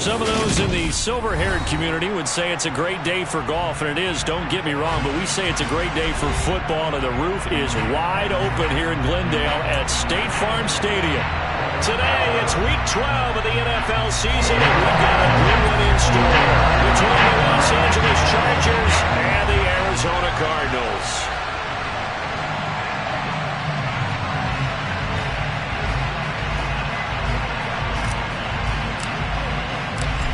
Some of those in the silver-haired community would say it's a great day for golf, and it is, don't get me wrong, but we say it's a great day for football, and the roof is wide open here in Glendale at State Farm Stadium. Today, it's Week 12 of the NFL season, and we've got a good one in store between the Los Angeles Chargers and the Arizona Cardinals.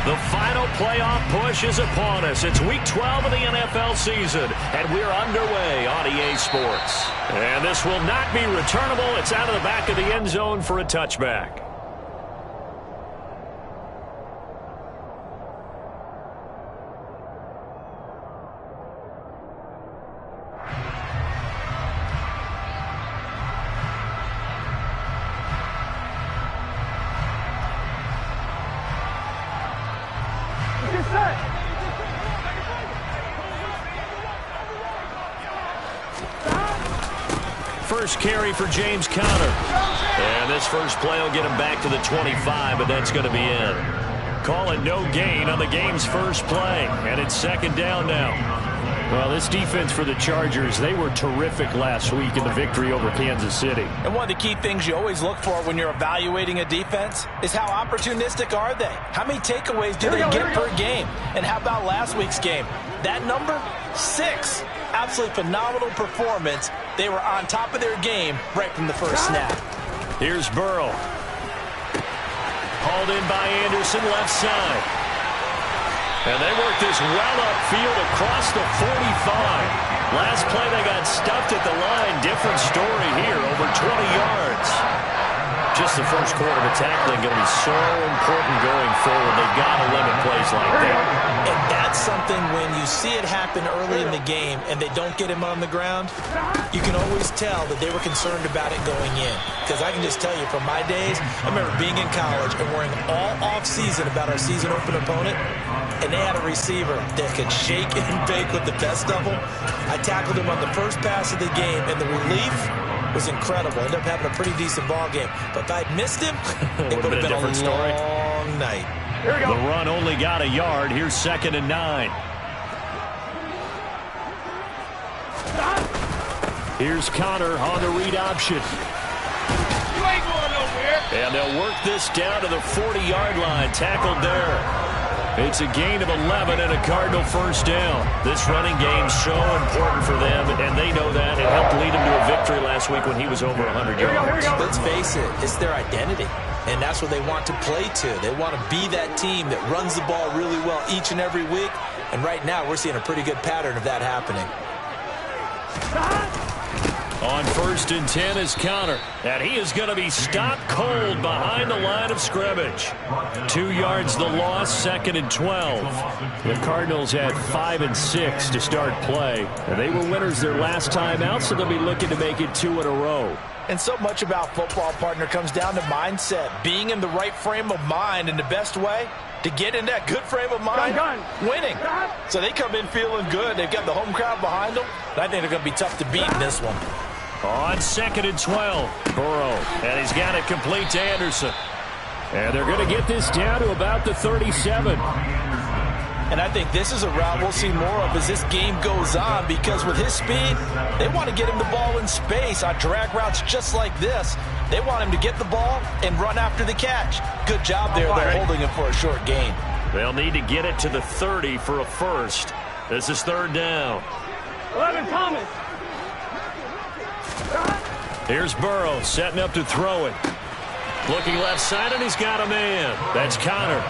The final playoff push is upon us. It's Week 12 of the NFL season, and we're underway on EA Sports. And this will not be returnable. It's out of the back of the end zone for a touchback. First carry for James Conner. And this first play will get him back to the 25, but that's going to be in. Call it no gain on the game's first play. And it's second down now. Well, this defense for the Chargers, they were terrific last week in the victory over Kansas City. And one of the key things you always look for when you're evaluating a defense is how opportunistic are they? How many takeaways do they get per game? And how about last week's game? That number, 6. Absolutely phenomenal performance. They were on top of their game right from the first snap. Here's Burrow. Hauled in by Anderson, left side. And they work this well upfield across the 45. Last play they got stuffed at the line. Different story here, over 20 yards. Just the first quarter of the tackling going to be so important going forward. They've got to limit plays like that. And that's something when you see it happen early in the game and they don't get him on the ground, you can always tell that they were concerned about it going in. Because I can just tell you from my days, I remember being in college and worrying all off-season about our season open opponent, and they had a receiver that could shake and bake with the best of them. I tackled him on the first pass of the game, and the relief was incredible. Ended up having a pretty decent ball game. But if I'd missed him, it would have been a different story. Long night. Here we go. The run only got a yard. Here's 2nd and 9. Here's Conner on the read option. You ain't going nowhere. And they'll work this down to the 40-yard line. Tackled there. It's a gain of 11 and a Cardinal first down. This running game's so important for them, and they know that. It helped lead them to a victory last week when he was over 100 yards. Let's face it, it's their identity, and that's what they want to play to. They want to be that team that runs the ball really well each and every week, and right now we're seeing a pretty good pattern of that happening. On 1st and 10 is Conner, and he is going to be stopped cold behind the line of scrimmage. 2 yards the loss, 2nd and 12. The Cardinals had 5 and 6 to start play, and they were winners their last time out, so they'll be looking to make it 2 in a row. And so much about football, partner, comes down to mindset, being in the right frame of mind, and the best way to get in that good frame of mind, winning. So they come in feeling good. They've got the home crowd behind them, and I think they're going to be tough to beat in this one. On 2nd and 12, Burrow, and he's got it complete to Anderson. And they're going to get this down to about the 37. And I think this is a route we'll see more of as this game goes on, because with his speed, they want to get him the ball in space on drag routes just like this. They want him to get the ball and run after the catch. Good job there, though, holding him for a short gain. They'll need to get it to the 30 for a first. This is 3rd down. 11 Thomas. Here's Burrow setting up to throw it. Looking left side, and he's got a man. That's Conner.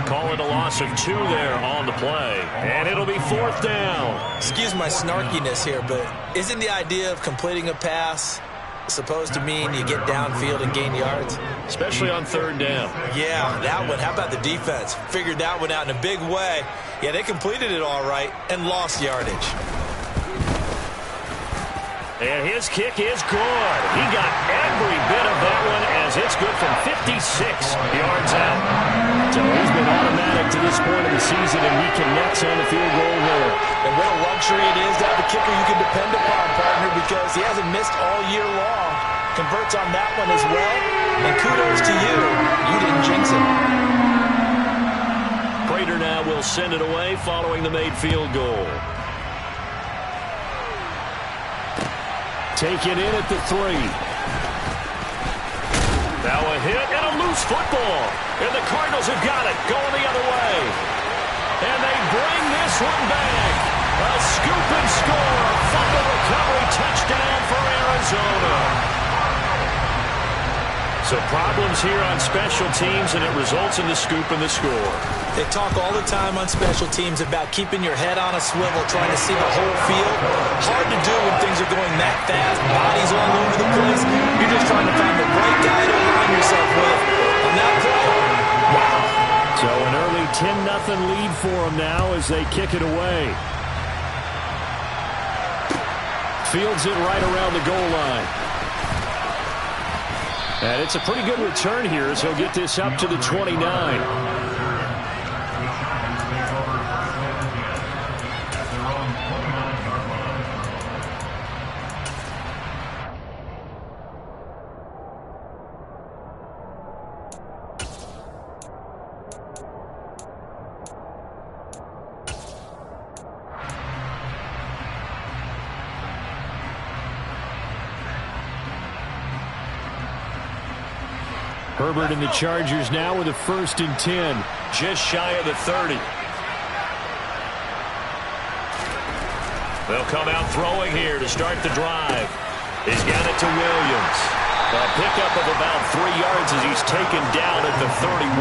Call it a loss of 2 there on the play. And it'll be 4th down. Excuse my snarkiness here, but isn't the idea of completing a pass supposed to mean you get downfield and gain yards? Especially on 3rd down. Yeah, that one. How about the defense? Figured that one out in a big way. Yeah, they completed it all right and lost yardage. And his kick is good. He got every bit of that one as it's good from 56 yards out. So he's been automatic to this point of the season, and he connects on the field goal there. And what a luxury it is to have a kicker you can depend upon, partner, because he hasn't missed all year long. Converts on that one as well. And kudos to you. You didn't jinx it. coordinator now will send it away following the made field goal. Taken in at the 3. Now a hit and a loose football. And the Cardinals have got it, going the other way. And they bring this one back. A scoop and score. Fumble recovery touchdown for Arizona. So problems here on special teams, and it results in the scoop and the score. They talk all the time on special teams about keeping your head on a swivel, trying to see the whole field. Hard to do when things are going that fast, bodies all over the place. You're just trying to find the right guy to align yourself with. On that play, wow. So an early 10-0 lead for them now as they kick it away. Fields it right around the goal line. And it's a pretty good return here as he'll get this up to the 29. Herbert and the Chargers now with a 1st and 10. Just shy of the 30. They'll come out throwing here to start the drive. He's got it to Williams. A pickup of about 3 yards as he's taken down at the 31.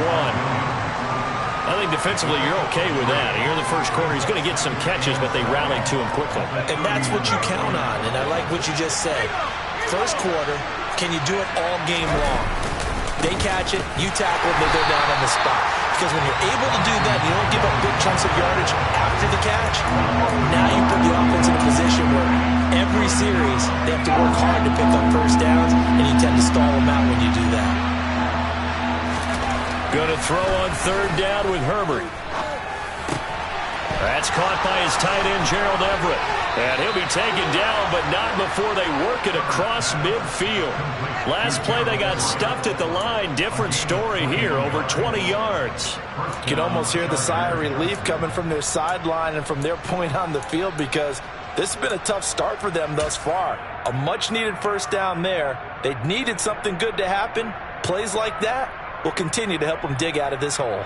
I think defensively you're okay with that. Here in the first quarter, he's going to get some catches, but they rallied to him quickly. And that's what you count on, and I like what you just said. First quarter, can you do it all game long? They catch it, you tackle them, they go down on the spot. Because when you're able to do that, you don't give up big chunks of yardage after the catch. Now you put the offense in a position where every series they have to work hard to pick up first downs, and you tend to stall them out when you do that. Going to throw on 3rd down with Herbert. That's caught by his tight end, Gerald Everett. And he'll be taken down, but not before they work it across midfield. Last play, they got stuffed at the line. Different story here, over 20 yards. You can almost hear the sigh of relief coming from their sideline and from their point on the field, because this has been a tough start for them thus far. A much-needed first down there. They needed something good to happen. Plays like that will continue to help them dig out of this hole.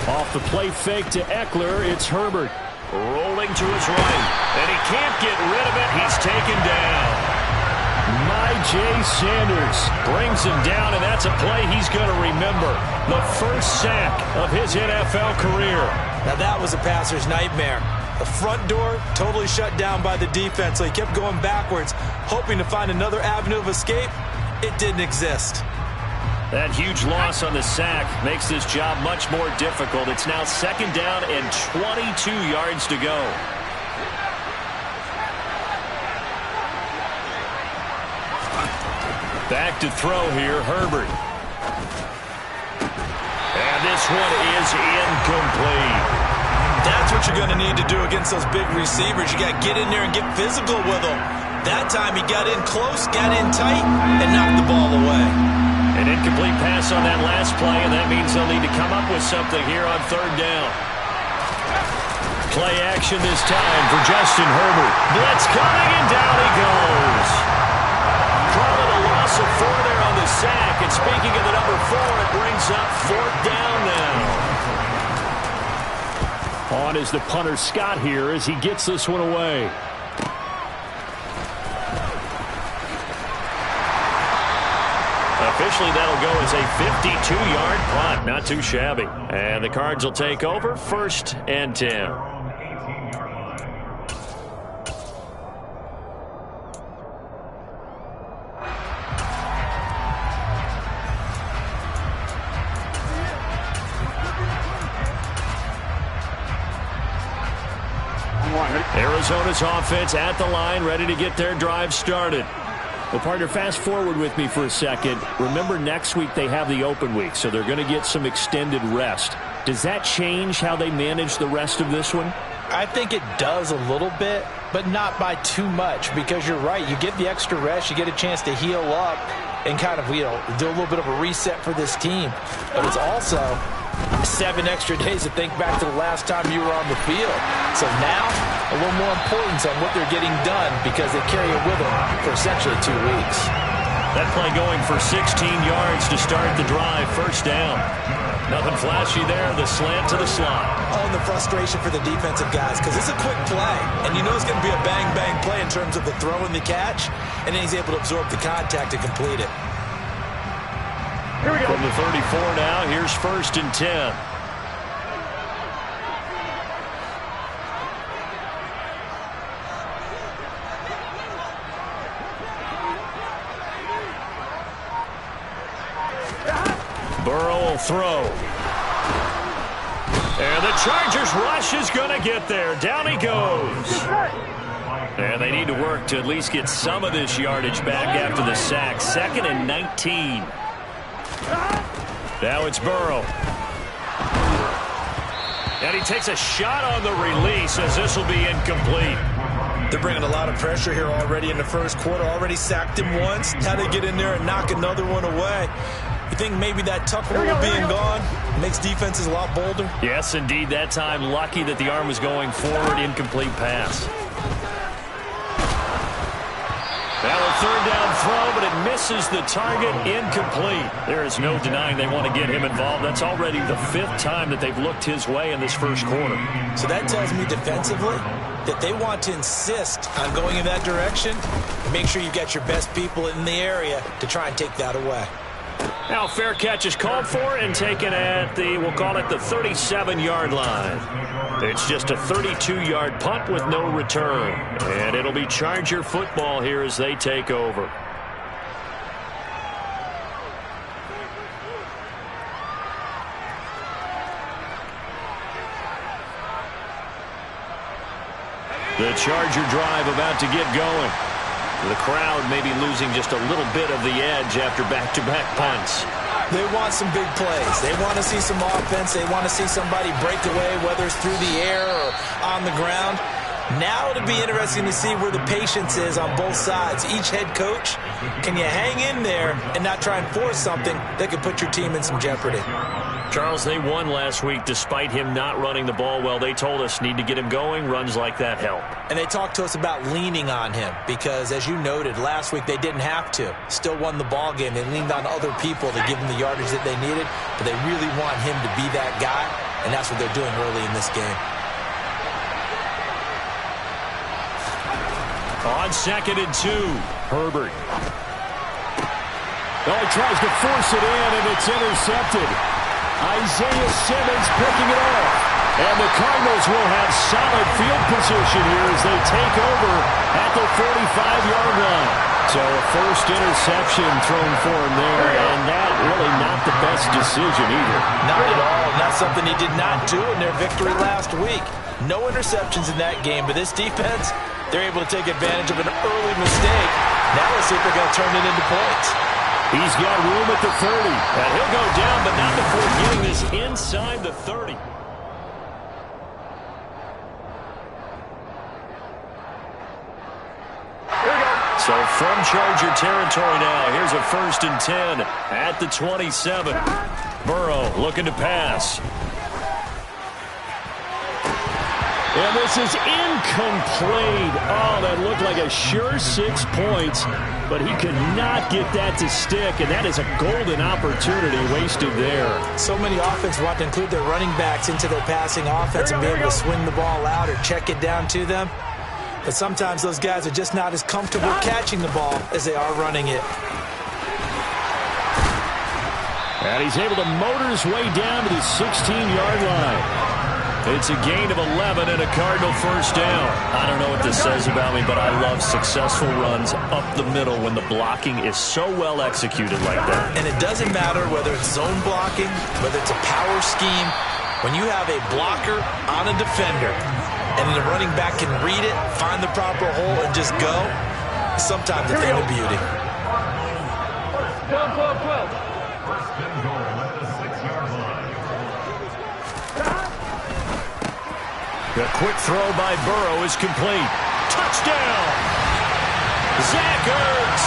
Off the play fake to Eckler, it's Herbert. Rolling to his right, and he can't get rid of it. He's taken down. Jay Sanders brings him down, and that's a play he's going to remember. The first sack of his NFL career. Now that was a passer's nightmare. The front door totally shut down by the defense, so he kept going backwards, hoping to find another avenue of escape. It didn't exist. That huge loss on the sack makes this job much more difficult. It's now 2nd down and 22 yards to go. Back to throw here, Herbert. And this one is incomplete. That's what you're going to need to do against those big receivers. You got to get in there and get physical with them. That time he got in close, got in tight, and knocked the ball away. An incomplete pass on that last play, and that means they'll need to come up with something here on 3rd down. Play action this time for Justin Herbert. Blitz coming, and down he goes. Probably a loss of 4 there on the sack, and speaking of the number 4, it brings up 4th down now. On is the punter Scott here as he gets this one away. Officially, that'll go as a 52-yard punt. Not too shabby. And the Cards will take over, 1st and 10. Arizona's offense at the line, ready to get their drive started. Well, partner, fast forward with me for a second. Remember, next week they have the open week, so they're going to get some extended rest. Does that change how they manage the rest of this one? I think it does a little bit, but not by too much, because you're right. You get the extra rest, you get a chance to heal up and kind of, do a little bit of a reset for this team. But it's also 7 extra days to think back to the last time you were on the field. So now, a little more importance on what they're getting done, because they carry it with them for essentially 2 weeks. That play going for 16 yards to start the drive. First down. Nothing flashy there. The slant to the slot. Oh, and the frustration for the defensive guys, because it's a quick play. And you know it's going to be a bang-bang play in terms of the throw and the catch. And then he's able to absorb the contact and complete it. Here we go. From the 34 now, here's 1st and 10. Burrow will throw. And the Chargers rush is going to get there. Down he goes. And they need to work to at least get some of this yardage back after the sack. 2nd and 19. Now it's Burrow. And he takes a shot on the release, as this will be incomplete. They're bringing a lot of pressure here already in the first quarter. Already sacked him once. Now they get in there and knock another one away. You think maybe that tuck rule being gone makes defenses a lot bolder? Yes, indeed. That time, lucky that the arm was going forward. Incomplete pass. Now a 3rd down throw, but it misses the target. Incomplete. There is no denying they want to get him involved. That's already the 5th time that they've looked his way in this first quarter. So that tells me defensively that they want to insist on going in that direction and make sure you've got your best people in the area to try and take that away. Now fair catch is called for and taken at the, we'll call it the 37-yard line. It's just a 32-yard punt with no return. And it'll be Charger football here as they take over. The Charger drive about to get going. The crowd maybe losing just a little bit of the edge after back-to-back punts. They want some big plays. They want to see some offense. They want to see somebody break away, whether it's through the air or on the ground. Now it'll be interesting to see where the patience is on both sides. Each head coach, can you hang in there and not try and force something that could put your team in some jeopardy? Charles, they won last week despite him not running the ball well. They told us need to get him going. Runs like that help. And they talked to us about leaning on him because, as you noted, last week they didn't have to. Still won the ball game. They leaned on other people to give them the yardage that they needed, but they really want him to be that guy, and that's what they're doing early in this game. On 2nd and 2, Herbert. Oh, he tries to force it in, and it's intercepted. Isaiah Simmons picking it off. And the Cardinals will have solid field position here as they take over at the 45-yard line. So a first interception thrown for him there, and that really not the best decision either. Not at all. And that's something he did not do in their victory last week. No interceptions in that game, but this defense, they're able to take advantage of an early mistake. Now let's see if they're going to turn it into points. He's got room at the 30. And he'll go down, but not before getting this inside the 30. So from Charger territory now, here's a 1st and 10 at the 27. Burrow looking to pass. And this is incomplete. Oh, that looked like a sure 6 points, but he could not get that to stick, and that is a golden opportunity wasted there. So many offenses want to include their running backs into their passing offense and be able to swing the ball out or check it down to them. But sometimes those guys are just not as comfortable catching the ball as they are running it. And he's able to motor his way down to the 16-yard line. It's a gain of 11 and a Cardinal first down. I don't know what this says about me, but I love successful runs up the middle when the blocking is so well executed like that. And it doesn't matter whether it's zone blocking, whether it's a power scheme. When you have a blocker on a defender and the running back can read it, find the proper hole, and just go, sometimes a thing of beauty. 12. The quick throw by Burrow is complete. Touchdown! Zach Ertz,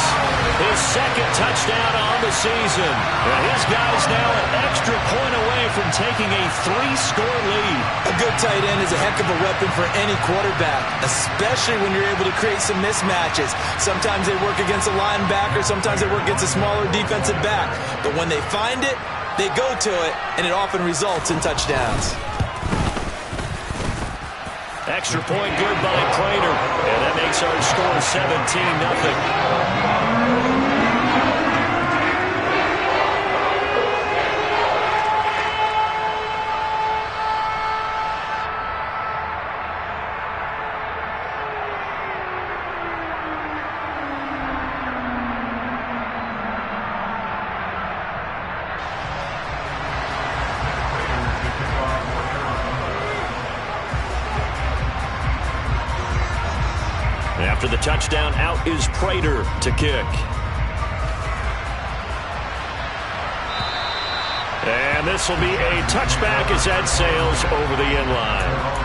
his second touchdown on the season. And his guy's now an extra point away from taking a 3-score lead. A good tight end is a heck of a weapon for any quarterback, especially when you're able to create some mismatches. Sometimes they work against a linebacker, sometimes they work against a smaller defensive back. But when they find it, they go to it, and it often results in touchdowns. Extra point good by Prater. And that makes our score 17-0. After the touchdown, out is Prater to kick. And this will be a touchback as that sails over the end line.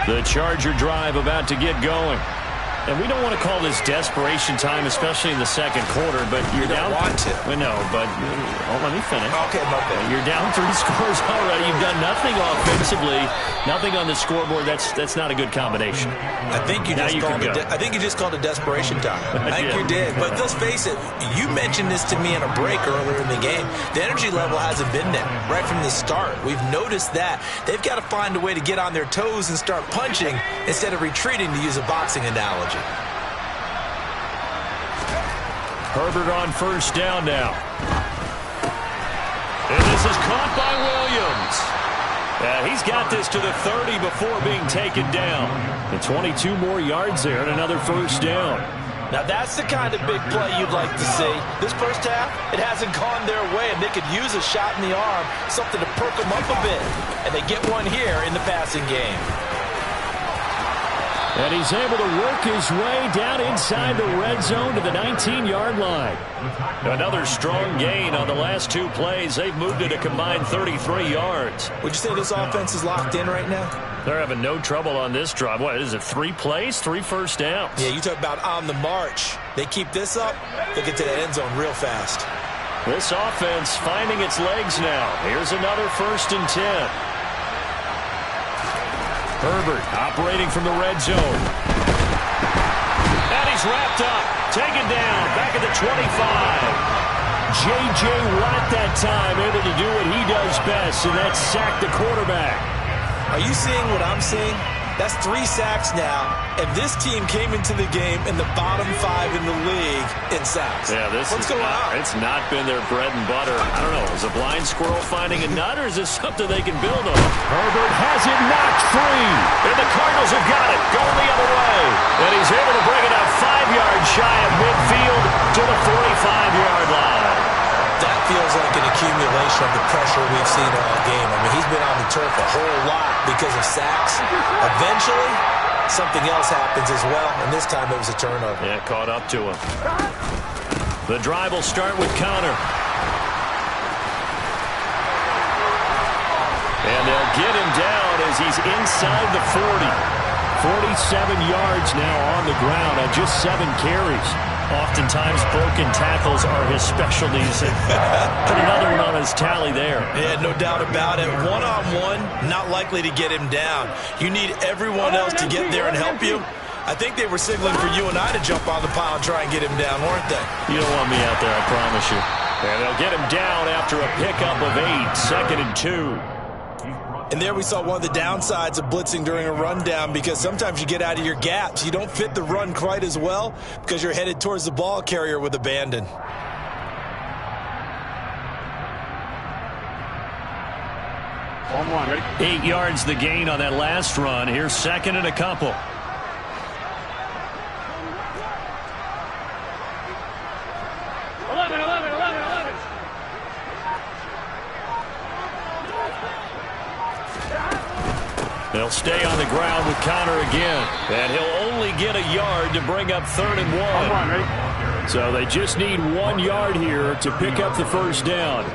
The Charger drive about to get going. And we don't want to call this desperation time, especially in the second quarter, but you're down. You don't want to. Well, no, but let me finish. Okay, my bad. You're down 3 scores already. You've done nothing offensively, nothing on the scoreboard. That's not a good combination. I think you just called it desperation time. I think you did. But let's face it, you mentioned this to me in a break earlier in the game. The energy level hasn't been there right from the start. We've noticed that. They've got to find a way to get on their toes and start punching instead of retreating, to use a boxing analogy. Herbert on first down now. And this is caught by Williams. He's got this to the 30 before being taken down. And 22 more yards there and another first down. Now that's the kind of big play you'd like to see. This first half, it hasn't gone their way, and they could use a shot in the arm, something to perk them up a bit. And they get one here in the passing game. And he's able to work his way down inside the red zone to the 19-yard line. Another strong gain on the last 2 plays. They've moved it a combined 33 yards. Would you say this offense is locked in right now? They're having no trouble on this drive. What is it, 3 plays, 3 first downs? Yeah, you talk about on the march. They keep this up, they'll get to the end zone real fast. This offense finding its legs now. Here's another 1st and 10. Herbert operating from the red zone. And he's wrapped up. Taken down. Back at the 25. J.J. Watt that time able to do what he does best, and that's sack the quarterback. Are you seeing what I'm seeing? That's 3 sacks now, and this team came into the game in the bottom 5 in the league in sacks. Yeah, What's going on? It's not been their bread and butter. I don't know. Is a blind squirrel finding a nut, or is this something they can build on? Herbert has it knocked free, and the Cardinals have got it going the other way. And he's able to bring it up 5 yards shy of midfield to the 45-yard line. That feels like an accumulation of the pressure we've seen all game. I mean, he's been on the turf a whole lot because of sacks. Eventually, something else happens as well, and this time it was a turnover. Yeah, caught up to him. The drive will start with Connor. And they'll get him down as he's inside the 40. 47 yards now on the ground on just 7 carries. Oftentimes, broken tackles are his specialties. Put another one on his tally there. Yeah, no doubt about it. One-on-one, not likely to get him down. You need everyone else to get there and help you. I think they were signaling for you and I to jump on the pile and try and get him down, weren't they? You don't want me out there, I promise you. And they'll get him down after a pickup of 8, 2nd and 2. And there we saw one of the downsides of blitzing during a rundown, because sometimes you get out of your gaps. You don't fit the run quite as well because you're headed towards the ball carrier with abandon. Ready? 8 yards the gain on that last run. Here's 2nd and a couple. They'll stay on the ground with Connor again. And he'll only get a yard to bring up 3rd and 1. So they just need 1 yard here to pick up the first down.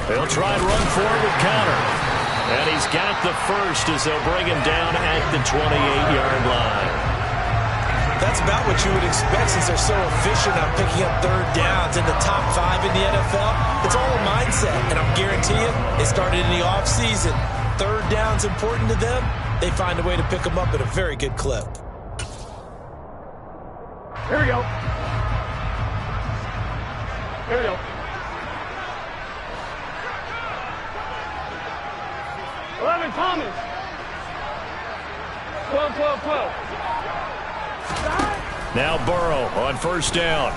They'll try and run forward with Connor. And he's got the first as they'll bring him down at the 28-yard line. That's about what you would expect since they're so efficient on picking up 3rd downs in the top 5 in the NFL. It's all a mindset, and I'll guarantee you, it started in the offseason. 3rd down's important to them. They find a way to pick them up at a very good clip. Here we go. Here we go. Thomas. 12. Now Burrow on 1st down.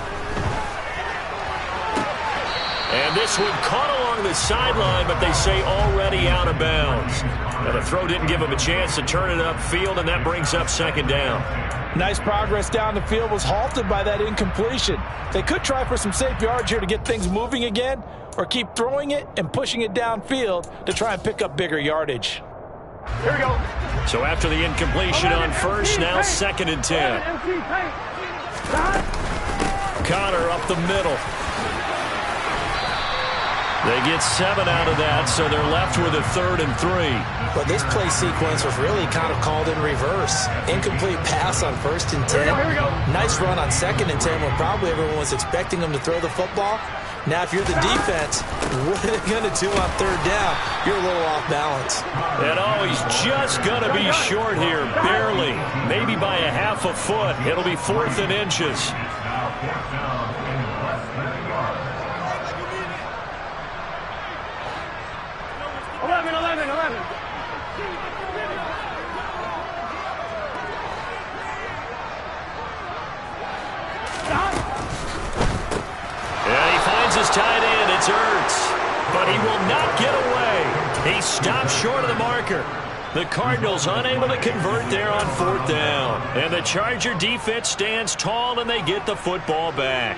And this one caught along the sideline, but they say already out of bounds. Now the throw didn't give him a chance to turn it upfield, and that brings up 2nd down. Nice progress down the field was halted by that incompletion. They could try for some safe yards here to get things moving again, or keep throwing it and pushing it downfield to try and pick up bigger yardage. Here we go. So after the incompletion on 1st, now 2nd and 10. Connor up the middle. They get 7 out of that, so they're left with a 3rd and 3. But this play sequence was really kind of called in reverse. Incomplete pass on 1st and 10. Here we go. Nice run on 2nd and 10 when probably everyone was expecting them to throw the football. Now, if you're the defense, what are they going to do on 3rd down? You're a little off balance. And he's just going to be short here, barely. Maybe by a half a foot. It'll be 4th and inches. His tight end, it's Ertz, but he will not get away. He stopped short of the marker. The Cardinals unable to convert there on 4th down. And the Charger defense stands tall, and they get the football back.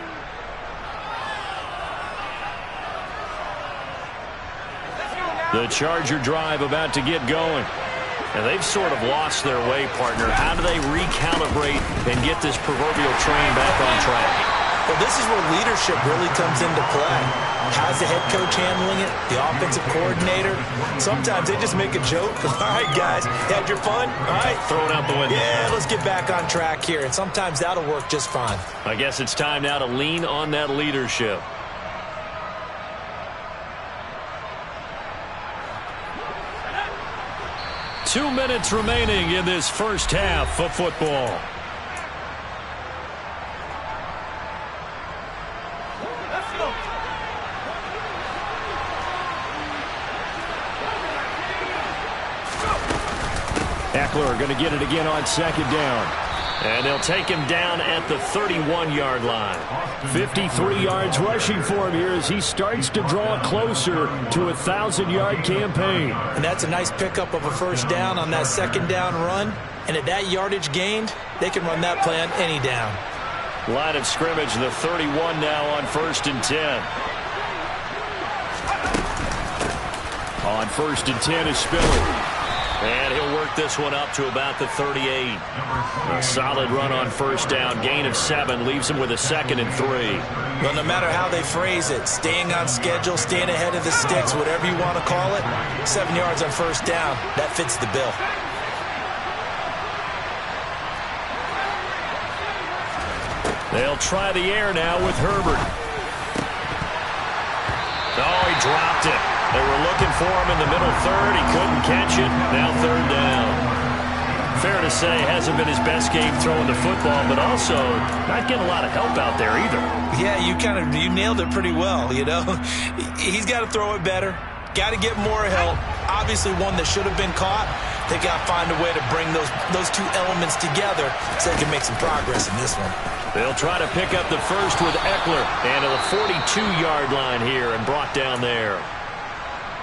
The Charger drive about to get going. And they've sort of lost their way, partner. How do they recalibrate and get this proverbial train back on track? Well, this is where leadership really comes into play. How's the head coach handling it? The offensive coordinator? Sometimes they just make a joke. All right, guys, had your fun? All right. Throw it out the window. Yeah, let's get back on track here. And sometimes that'll work just fine. I guess it's time now to lean on that leadership. Two minutes remaining in this first half of football. Eckler going to get it again on 2nd down. And they'll take him down at the 31-yard line. 53 yards rushing for him here as he starts to draw closer to a 1,000-yard campaign. And that's a nice pickup of a 1st down on that 2nd down run. And at that yardage gained, they can run that play on any down. Line of scrimmage, the 31 now on 1st and 10. On 1st and 10 is Spiller. And he'll work this one up to about the 38. A solid run on 1st down. Gain of 7 leaves him with a 2nd and 3. Well, no matter how they phrase it, staying on schedule, staying ahead of the sticks, whatever you want to call it, 7 yards on 1st down, that fits the bill. They'll try the air now with Herbert. Oh, he dropped it. They were looking for him in the middle 3rd. He couldn't catch it. Now 3rd down. Fair to say, hasn't been his best game throwing the football, but also not getting a lot of help out there either. Yeah, you nailed it pretty well, you know. He's got to throw it better. Got to get more help. Obviously one that should have been caught. They got to find a way to bring those two elements together so they can make some progress in this one. They'll try to pick up the first with Eckler. And to the 42-yard line here and brought down there.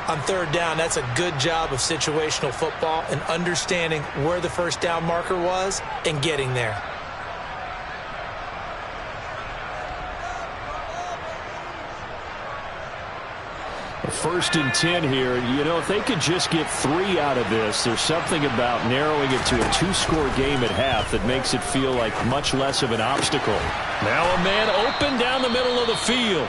On 3rd down, that's a good job of situational football and understanding where the 1st down marker was and getting there. First and 10 here. You know, if they could just get 3 out of this, there's something about narrowing it to a 2-score game at half that makes it feel like much less of an obstacle. Now a man open down the middle of the field.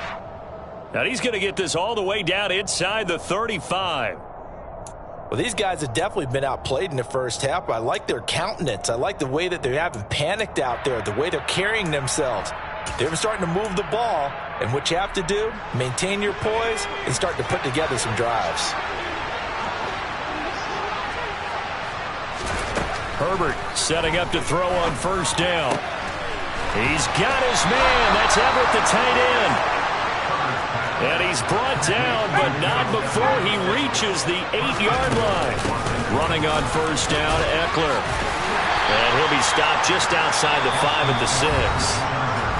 Now he's going to get this all the way down inside the 35. Well, these guys have definitely been outplayed in the first half. I like their countenance. I like the way that they haven't panicked out there, the way they're carrying themselves. They're starting to move the ball, and what you have to do, maintain your poise and start to put together some drives. Herbert setting up to throw on first down. He's got his man. That's Everett, the tight end. And he's brought down, but not before he reaches the 8-yard line. Running on first down, Eckler. And he'll be stopped just outside the 5 at the 6.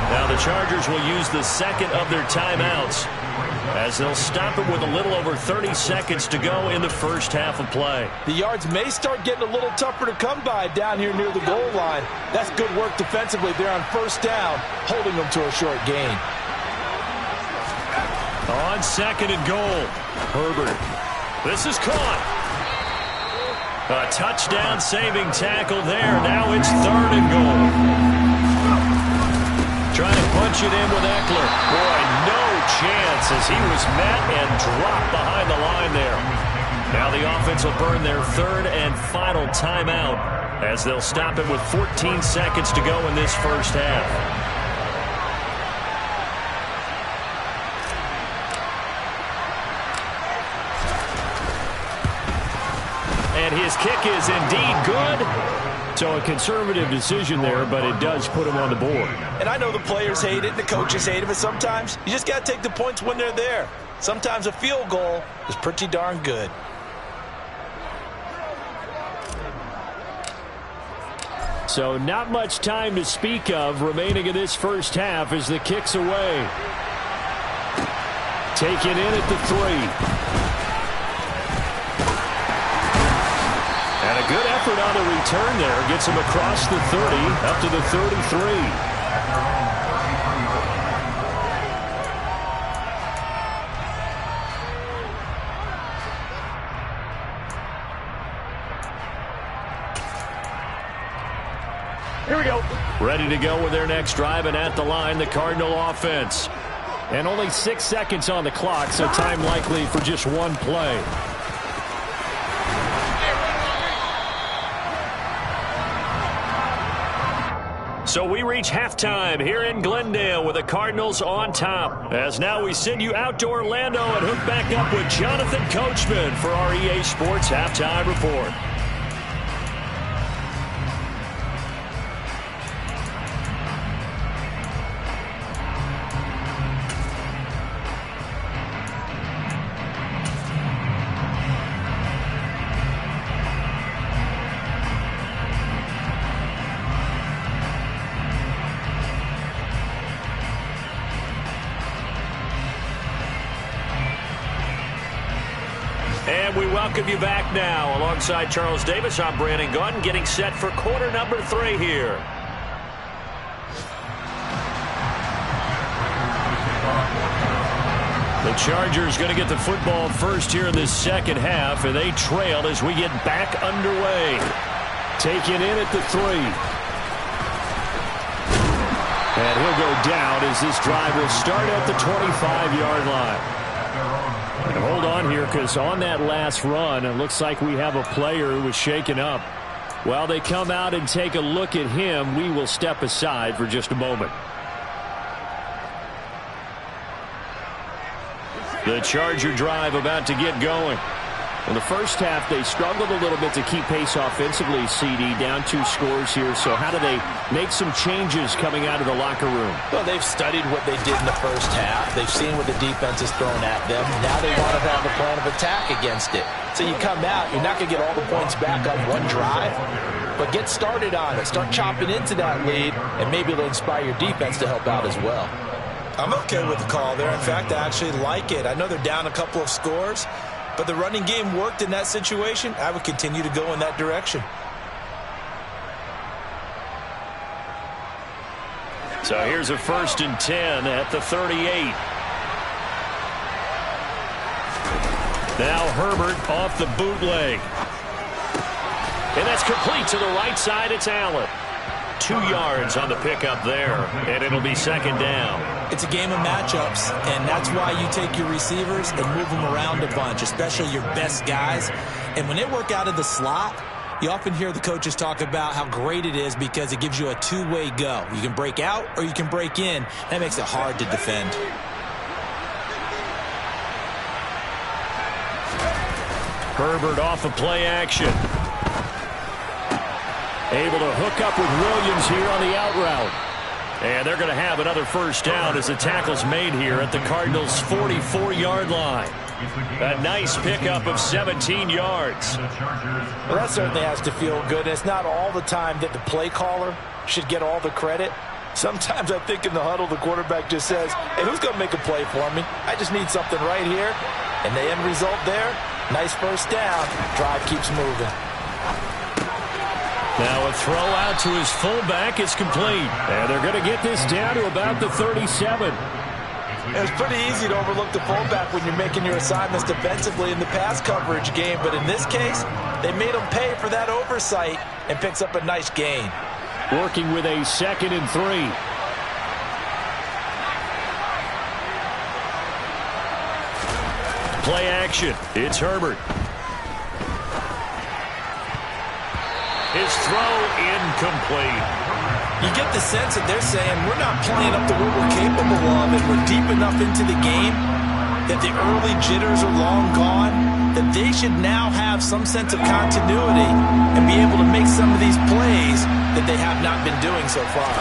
Now the Chargers will use the second of their timeouts as they'll stop him with a little over 30 seconds to go in the first half of play. The yards may start getting a little tougher to come by down here near the goal line. That's good work defensively there on first down, holding them to a short gain. On second and goal, Herbert. This is caught. A touchdown saving tackle there. Now it's third and goal. Trying to punch it in with Eckler. Boy, no chance as he was met and dropped behind the line there. Now the offense will burn their third and final timeout as they'll stop it with 14 seconds to go in this first half. And his kick is indeed good. So a conservative decision there, but it does put him on the board. And I know the players hate it, the coaches hate it, but sometimes you just got to take the points when they're there. Sometimes a field goal is pretty darn good. So not much time to speak of remaining in this first half as the kick's away. Taken in at the 3. And a good effort on the return there. Gets him across the 30, up to the 33. Here we go. Ready to go with their next drive, and at the line, the Cardinal offense. And only 6 seconds on the clock, so time likely for just one play. So we reach halftime here in Glendale with the Cardinals on top. As now we send you out to Orlando and hook back up with Jonathan Coachman for our EA Sports Halftime Report. And we welcome you back now. Alongside Charles Davis, I'm Brandon Gunn, getting set for quarter number 3 here. The Chargers going to get the football first here in this second half, and they trail as we get back underway. Taken in at the 3. And he'll go down as this drive will start at the 25-yard line. And hold on here, because on that last run, it looks like we have a player who was shaken up. While they come out and take a look at him, we will step aside for just a moment. The Charger drive about to get going. In the first half, they struggled a little bit to keep pace offensively, CD, down 2 scores here. So how do they make some changes coming out of the locker room? Well, they've studied what they did in the first half. They've seen what the defense has thrown at them. Now they want to have a plan of attack against it. So you come out, you're not going to get all the points back on one drive, but get started on it. Start chopping into that lead, and maybe it'll inspire your defense to help out as well. I'm okay with the call there. In fact, I actually like it. I know they're down a couple of scores, but the running game worked in that situation. I would continue to go in that direction. So here's a 1st and 10 at the 38. Now Herbert off the bootleg. And that's complete to the right side. It's Allen. 2 yards on the pickup there, and it'll be second down. It's a game of matchups, and that's why you take your receivers and move them around a bunch, especially your best guys. And when they work out of the slot, you often hear the coaches talk about how great it is because it gives you a two-way go. You can break out or you can break in. That makes it hard to defend. Herbert off of play action. Able to hook up with Williams here on the out route. And they're going to have another first down as the tackle's made here at the Cardinals' 44-yard line. A nice pickup of 17 yards. Well, that certainly has to feel good. It's not all the time that the play caller should get all the credit. Sometimes I think in the huddle, the quarterback just says, hey, who's going to make a play for me? I just need something right here. And the end result there, nice first down. Drive keeps moving. Now a throw out to his fullback is complete. And they're going to get this down to about the 37. It's pretty easy to overlook the fullback when you're making your assignments defensively in the pass coverage game. But in this case, they made him pay for that oversight and picks up a nice gain. Working with a 2nd and 3. Play action. It's Herbert. His throw incomplete. You get the sense that they're saying we're not playing up to what we're capable of, and we're deep enough into the game that the early jitters are long gone, that they should now have some sense of continuity and be able to make some of these plays that they have not been doing so far.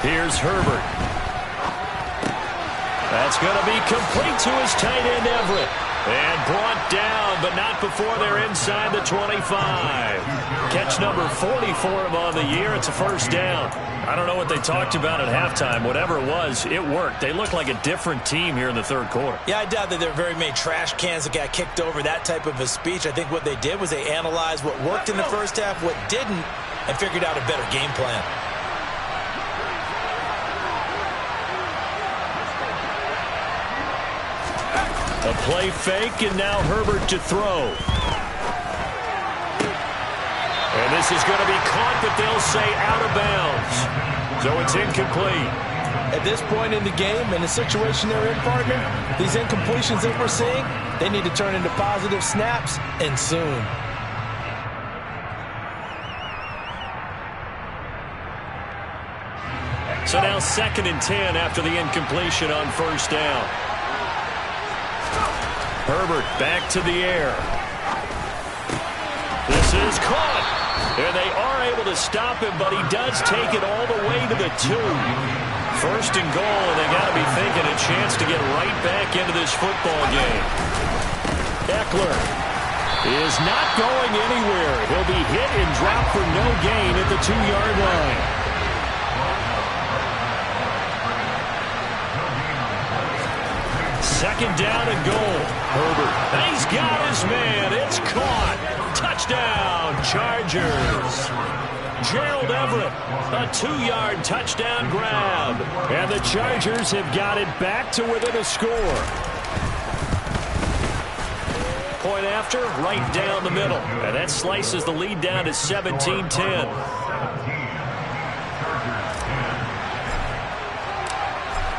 Here's Herbert. That's going to be complete to his tight end, Everett. And brought down, but not before they're inside the 25. Catch number 40 for him on the year. It's a first down. I don't know what they talked about at halftime. Whatever it was, it worked. They look like a different team here in the third quarter. Yeah, I doubt that there are very many trash cans that got kicked over, that type of a speech. I think what they did was they analyzed what worked in the first half, what didn't, and figured out a better game plan. A play fake, and now Herbert to throw. And this is going to be caught, but they'll say out of bounds. So it's incomplete. At this point in the game, in the situation they're in, partner, these incompletions that we're seeing, they need to turn into positive snaps, and soon. So now 2nd and 10 after the incompletion on first down. Herbert back to the air. This is caught. And they are able to stop him, but he does take it all the way to the 2. First and goal, and they got to be thinking a chance to get right back into this football game. Eckler is not going anywhere. He'll be hit and dropped for no gain at the 2-yard line. Second down and goal. Herbert. He's got his man. It's caught. Touchdown, Chargers. Gerald Everett, a 2-yard touchdown grab. And the Chargers have got it back to within a score. Point after, right down the middle. And that slices the lead down to 17-10.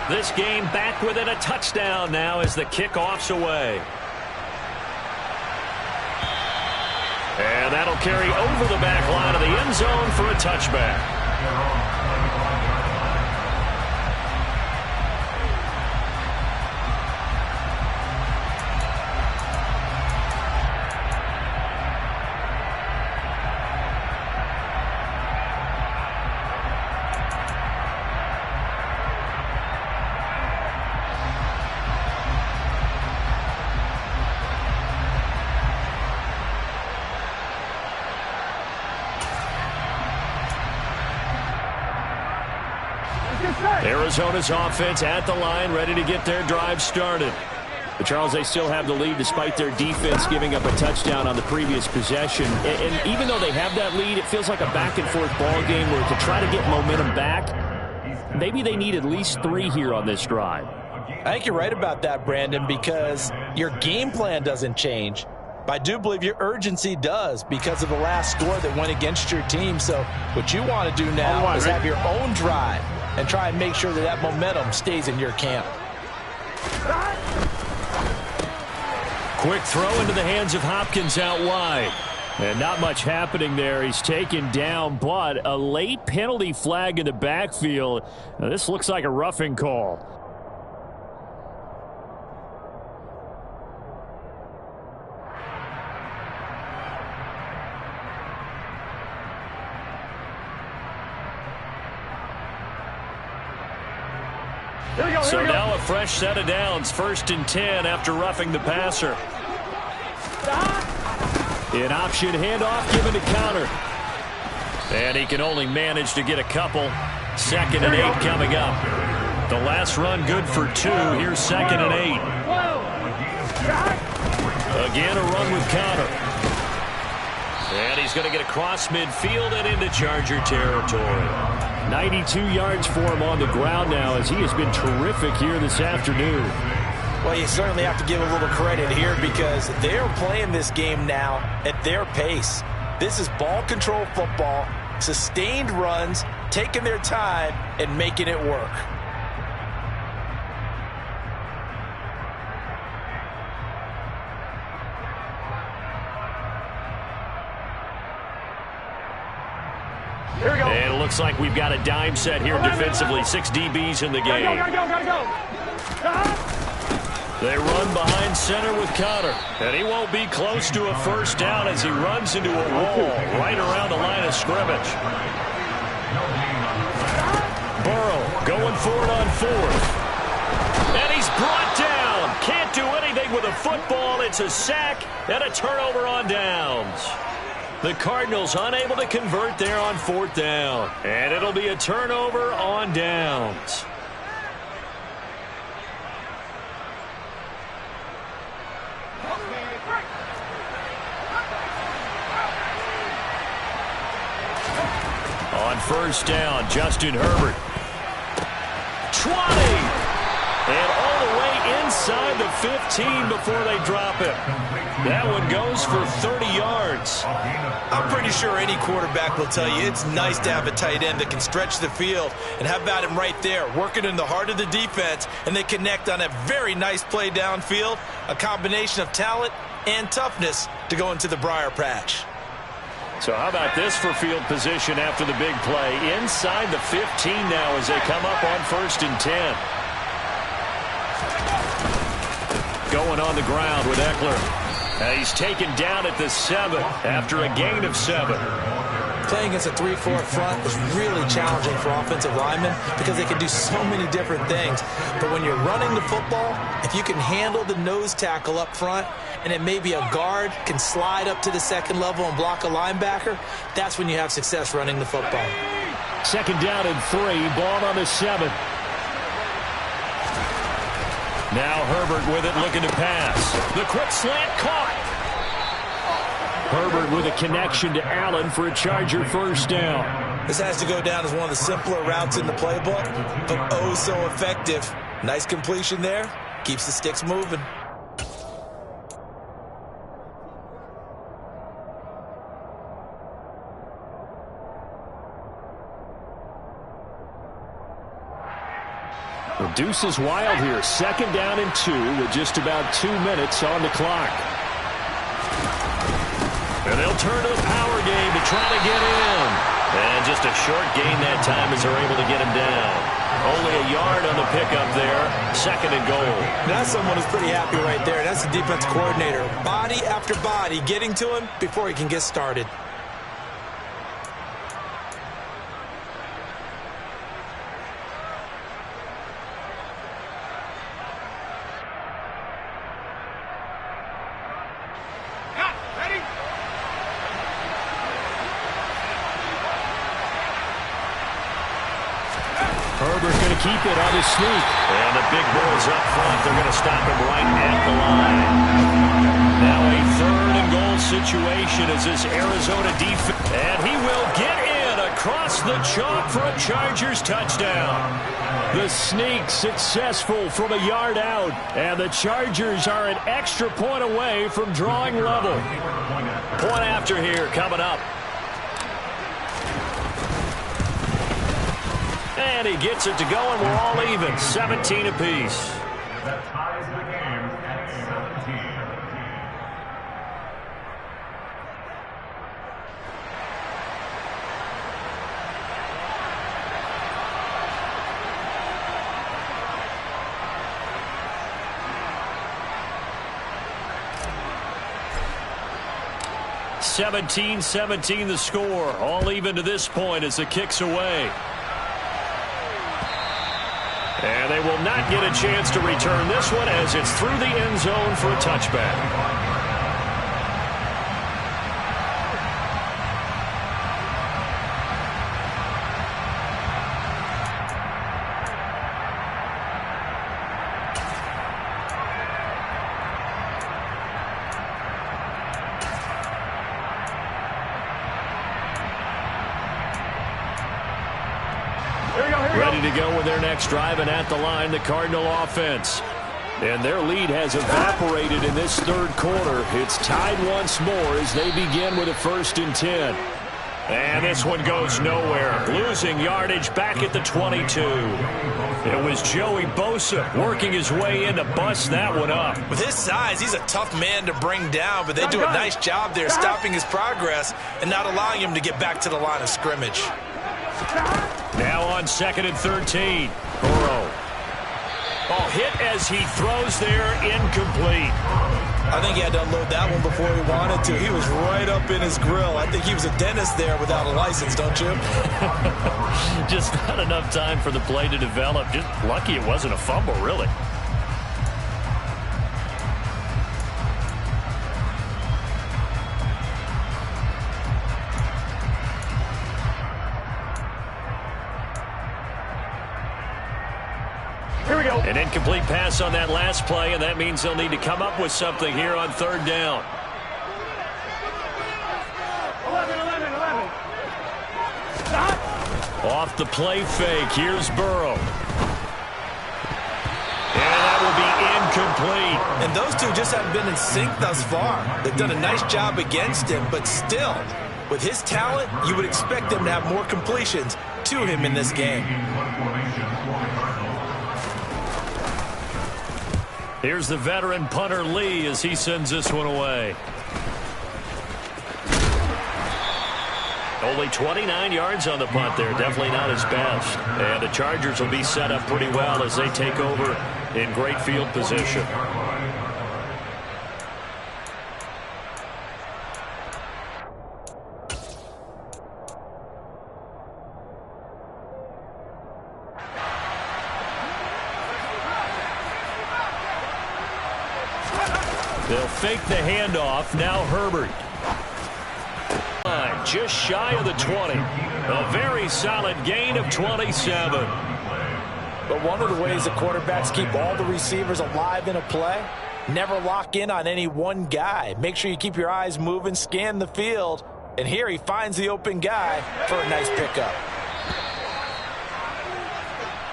This game back within a touchdown now as the kickoff's away. And that'll carry over the back line of the end zone for a touchback. Arizona's offense at the line, ready to get their drive started. But Charles, they still have the lead despite their defense giving up a touchdown on the previous possession. And even though they have that lead, it feels like a back-and-forth ball game where to try to get momentum back, maybe they need at least 3 here on this drive. I think you're right about that, Brandon, because your game plan doesn't change. But I do believe your urgency does because of the last score that went against your team. So what you want to do now is have your own drive and try and make sure that that momentum stays in your camp. Quick throw into the hands of Hopkins out wide. And not much happening there. He's taken down, but a late penalty flag in the backfield. Now, this looks like a roughing call. So now a fresh set of downs. 1st and 10 after roughing the passer. An option handoff given to Counter. And he can only manage to get a couple. 2nd and 8 coming up. The last run good for 2. Here's 2nd and 8. Again a run with Counter. And he's going to get across midfield and into Charger territory. 92 yards for him on the ground now as he has been terrific here this afternoon. Well, you certainly have to give a little credit here because they're playing this game now at their pace. This is ball control football, sustained runs, taking their time and making it work. And it looks like we've got a dime set here defensively. 6 DBs in the game. Gotta go. They run behind center with Counter. And he won't be close to a first down as he runs into a wall right around the line of scrimmage. Burrow going for it on 4th. And he's brought down. Can't do anything with a football. It's a sack and a turnover on downs. The Cardinals unable to convert there on 4th down. And it'll be a turnover on downs. On 1st down, Justin Herbert. 20! And all the way inside the 15 before they drop it. That one goes for 30 yards. I'm pretty sure any quarterback will tell you it's nice to have a tight end that can stretch the field. And how about him right there, working in the heart of the defense, and they connect on a very nice play downfield, a combination of talent and toughness to go into the briar patch. So how about this for field position after the big play? Inside the 15 now as they come up on 1st and 10. Going on the ground with Eckler. He's taken down at the 7 after a gain of 7. Playing against a 3-4 front is really challenging for offensive linemen because they can do so many different things. But when you're running the football, if you can handle the nose tackle up front, and then maybe a guard can slide up to the 2nd level and block a linebacker, that's when you have success running the football. 2nd down and 3, ball on the 7. Now Herbert with it, looking to pass. The quick slant caught. Herbert with a connection to Allen for a Charger 1st down. This has to go down as one of the simpler routes in the playbook, but oh so effective. Nice completion there. Keeps the sticks moving. The deuce is wild here. 2nd down and 2 with just about 2 minutes on the clock. And they'll turn to the power game to try to get in. And just a short gain that time as they're able to get him down. Only a yard on the pickup there. 2nd and goal. That's someone who's pretty happy right there. That's the defense coordinator. Body after body getting to him before he can get started. Herbert going to keep it on his sneak. And the big boys up front, they're going to stop him right at the line. Now a 3rd and goal situation as this Arizona defense. And he will get in across the chalk for a Chargers touchdown. The sneak successful from a yard out, and the Chargers are an extra point away from drawing level. Point after here coming up. And he gets it to go, and we're all even, 17 apiece. That ties the game at 17. (17-17) the score, all even to this point as the kick's away. And they will not get a chance to return this one as it's through the end zone for a touchback. Ready to go with their next drive, and at the line, the Cardinal offense. And their lead has evaporated in this third quarter. It's tied once more as they begin with a 1st and 10. And this one goes nowhere. Losing yardage back at the 22. It was Joey Bosa working his way in to bust that one up. With his size, he's a tough man to bring down, but they do a nice job there stopping his progress and not allowing him to get back to the line of scrimmage. Now on 2nd and 13. Burrow. Oh, hit as he throws there, incomplete. I think he had to unload that one before he wanted to. He was right up in his grill. I think he was a dentist there without a license, don't you? Just not enough time for the play to develop. Just lucky it wasn't a fumble, really. An incomplete pass on that last play, and that means they'll need to come up with something here on 3rd down. 11. Off the play fake, here's Burrow. And that will be incomplete. And those two just haven't been in sync thus far. They've done a nice job against him, but still, with his talent, you would expect them to have more completions to him in this game. Here's the veteran punter Lee as he sends this one away. Only 29 yards on the punt there. Definitely not his best. And the Chargers will be set up pretty well as they take over in great field position. They'll fake the handoff. Now Herbert. Just shy of the 20. A very solid gain of 27. But one of the ways the quarterbacks keep all the receivers alive in a play, never lock in on any one guy. Make sure you keep your eyes moving, scan the field. And here he finds the open guy for a nice pickup.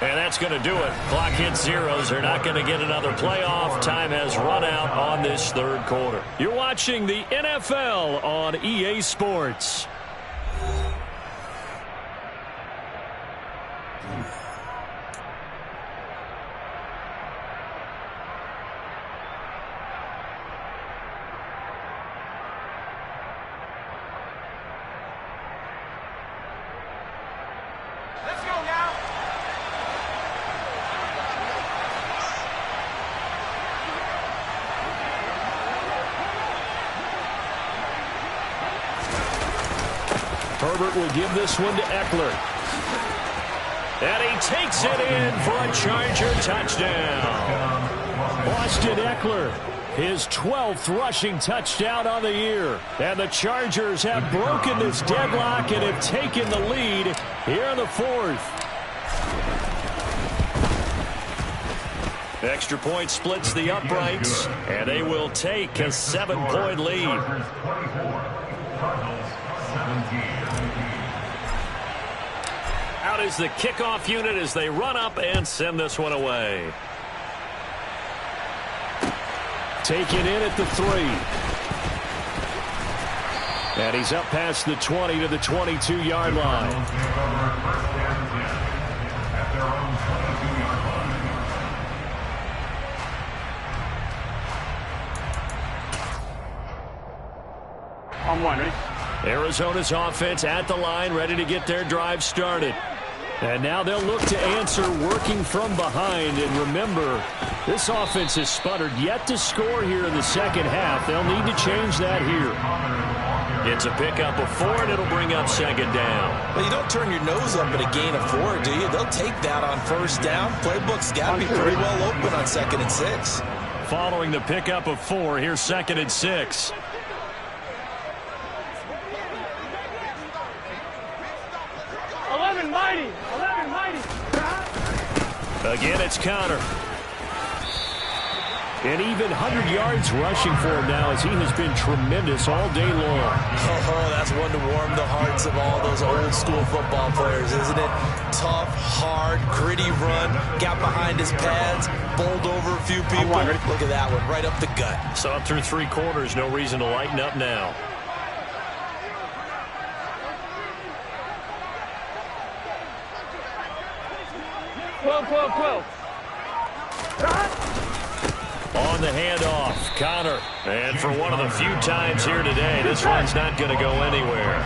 And that's going to do it. Clock hits zeros. They're not going to get another playoff. Time has run out on this third quarter. You're watching the NFL on EA Sports. Let's go now. Herbert will give this one to Eckler. And he takes it in for a Charger touchdown. Austin Eckler, his 12th rushing touchdown on the year. And the Chargers have broken this deadlock and have taken the lead here in the 4th. Extra point splits the uprights, and they will take a 7-point lead. Out is the kickoff unit as they run up and send this one away. Taken in at the 3. And he's up past the 20 to the 22-yard line. On one, ready? Arizona's offense at the line, ready to get their drive started. And now they'll look to answer working from behind. And remember, this offense has sputtered yet to score here in the second half. They'll need to change that here. It's a pickup of 4, and it'll bring up second down. Well, you don't turn your nose up at a gain of 4, do you? They'll take that on first down. Playbook's got to be pretty well open on 2nd and 6. Following the pickup of 4, here's 2nd and 6. Again, it's Connor. And even 100 yards rushing for him now as he has been tremendous all day long. Oh, that's one to warm the hearts of all those old-school football players, isn't it? Tough, hard, gritty run. Got behind his pads, bowled over a few people. Look at that one, right up the gut. Saw through 3 quarters, no reason to lighten up now. On the handoff, Connor. And for one of the few times here today, this one's not going to go anywhere.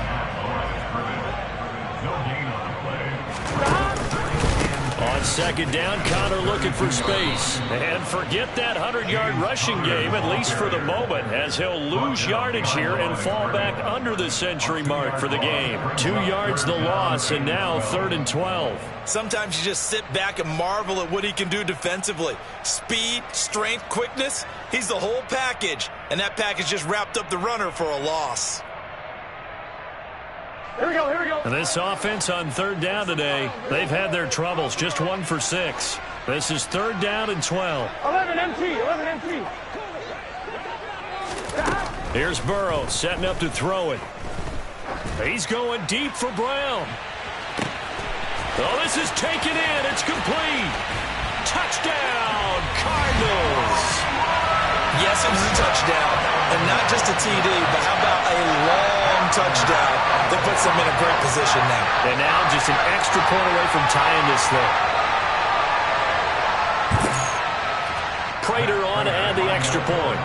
On 2nd down, Connor looking for space. And forget that 100-yard rushing game, at least for the moment, as he'll lose yardage here and fall back under the century mark for the game. 2 yards the loss, and now 3rd and 12. Sometimes you just sit back and marvel at what he can do defensively. Speed, strength, quickness, he's the whole package. And that package just wrapped up the runner for a loss. Here we go, here we go. And this offense on 3rd down today, they've had their troubles, just 1 for 6. This is 3rd down and 12. 11 MT. Here's Burrow setting up to throw it. He's going deep for Brown. Oh, this is taken in. It's complete. Touchdown, Cardinals. Yes, it was a touchdown. And not just a TD, but how about a long touchdown that puts them in a great position now. And now just an extra point away from tying this thing. Prater on to add the extra point.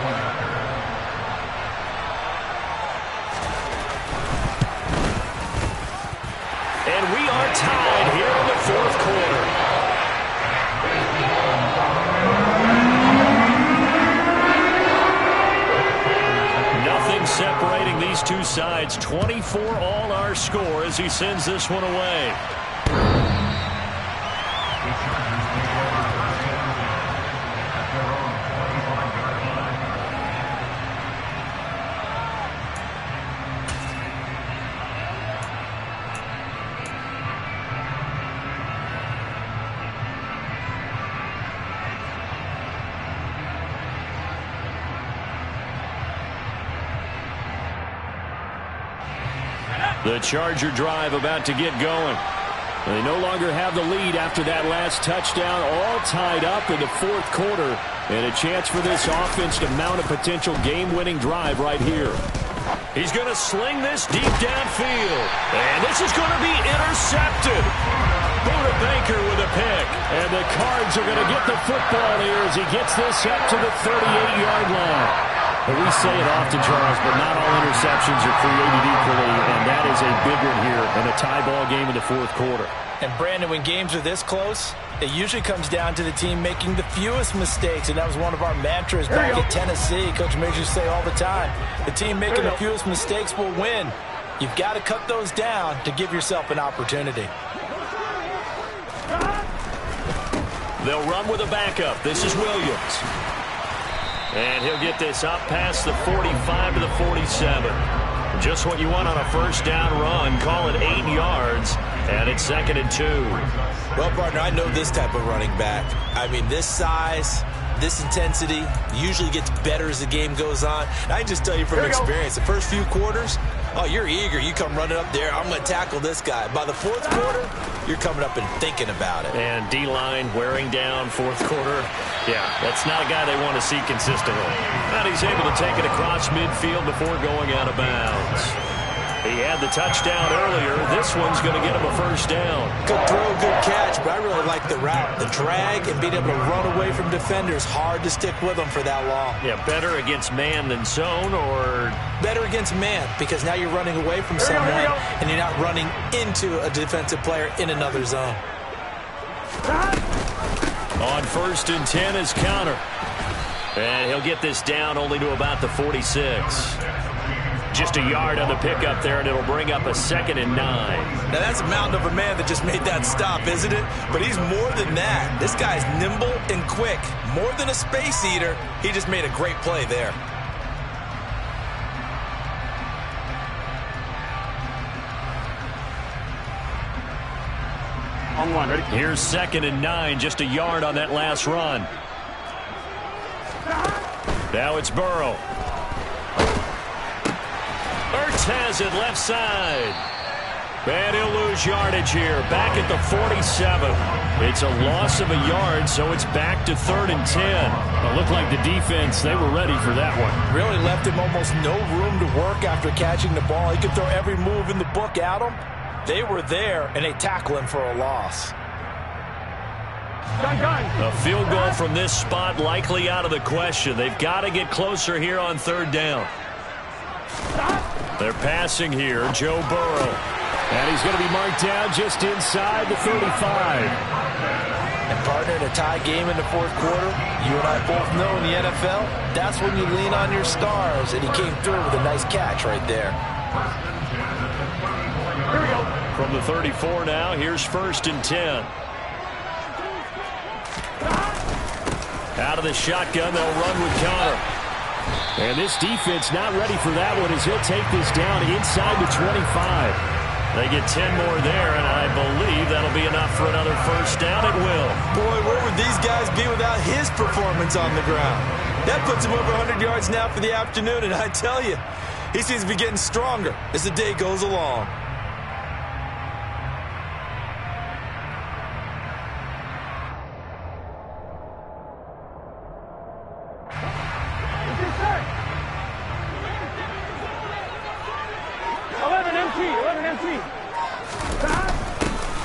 And we are tied here in the 4th quarter. Nothing separating these two sides. 24 all our score as he sends this one away. The Charger drive about to get going. They no longer have the lead after that last touchdown, all tied up in the 4th quarter. And a chance for this offense to mount a potential game-winning drive right here. He's going to sling this deep downfield. And this is going to be intercepted. Buda Baker with a pick. And the Cards are going to get the football here as he gets this up to the 38-yard line. But we say it often, Charles, but not all interceptions are created equally, and that is a big one here in a tie ball game in the 4th quarter. And, Brandon, when games are this close, it usually comes down to the team making the fewest mistakes, and that was one of our mantras back at Tennessee. Coach Major used to say all the time, the team making the fewest mistakes will win. You've got to cut those down to give yourself an opportunity. They'll run with a backup. This is Williams. And he'll get this up past the 45 to the 47. Just what you want on a first down run. Call it 8 yards. And it's 2nd and 2. Well, partner, I know this type of running back. I mean, this size, this intensity usually gets better as the game goes on. And I can just tell you from experience, the first few quarters, oh, you're eager. You come running up there, I'm going to tackle this guy. By the fourth quarter, you're coming up and thinking about it. And D-line wearing down fourth quarter. Yeah, that's not a guy they want to see consistently. And he's able to take it across midfield before going out of bounds. He had the touchdown earlier. This one's going to get him a first down. Good throw, good catch, but I really like the route. The drag and being able to run away from defenders, hard to stick with them for that long. Yeah, better against man than zone, or? Better against man, because now you're running away from someone and you're not running into a defensive player in another zone. On 1st and 10 is Connor. And he'll get this down only to about the 46. Just a yard on the pickup there, and it'll bring up a 2nd and 9. Now, that's a mountain of a man that just made that stop, isn't it? But he's more than that. This guy's nimble and quick. More than a space eater, he just made a great play there. On one, ready? Here's 2nd and 9, just a yard on that last run. Now it's Burrow. Ertz has it left side. And he'll lose yardage here. Back at the 47. It's a loss of a yard, so it's back to 3rd and 10. It looked like the defense, they were ready for that one. Really left him almost no room to work after catching the ball. He could throw every move in the book at him. They were there, and they tackle him for a loss. A field goal from this spot likely out of the question. They've got to get closer here on 3rd down. They're passing here, Joe Burrow. And he's going to be marked down just inside the 35. And partner, in a tie game in the fourth quarter, you and I both know in the NFL, that's when you lean on your stars. And he came through with a nice catch right there. Here we go. From the 34 now, here's 1st and 10. Out of the shotgun, they'll run with Connor. And this defense not ready for that one as he'll take this down inside the 25. They get 10 more there, and I believe that'll be enough for another first down. It will. Boy, where would these guys be without his performance on the ground? That puts him over 100 yards now for the afternoon, and I tell you, he seems to be getting stronger as the day goes along.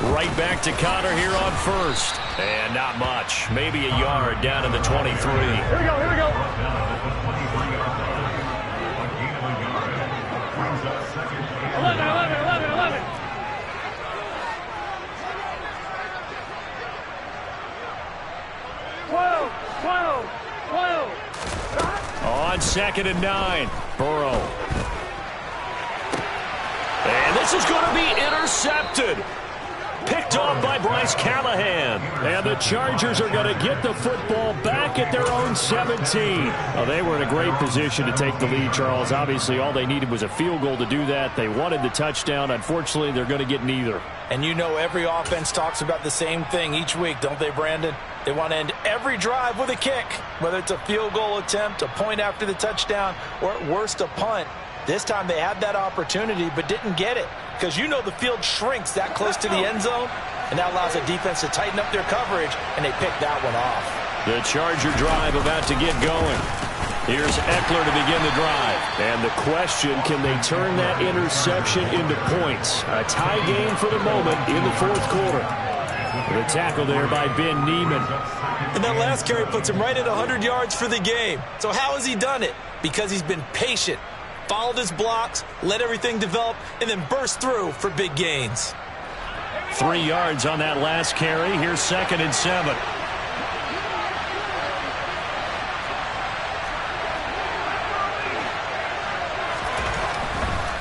Right back to Connor here on 1st. And not much. Maybe a yard down in the 23. Here we go, here we go. 11. 12. On 2nd and 9, Burrow. And this is going to be intercepted. Picked off by Bryce Callahan. And the Chargers are going to get the football back at their own 17. Well, they were in a great position to take the lead, Charles. Obviously, all they needed was a field goal to do that. They wanted the touchdown. Unfortunately, they're going to get neither. And you know every offense talks about the same thing each week, don't they, Brandon? They want to end every drive with a kick, whether it's a field goal attempt, a point after the touchdown, or at worst a punt. This time they had that opportunity but didn't get it because you know the field shrinks that close to the end zone, and that allows the defense to tighten up their coverage, and they picked that one off. The Charger drive about to get going. Here's Eckler to begin the drive. And the question, can they turn that interception into points? A tie game for the moment in the fourth quarter. The tackle there by Ben Neiman. And that last carry puts him right at 100 yards for the game. So how has he done it? Because he's been patient. Followed his blocks, let everything develop, and then burst through for big gains. 3 yards on that last carry. Here's 2nd and 7.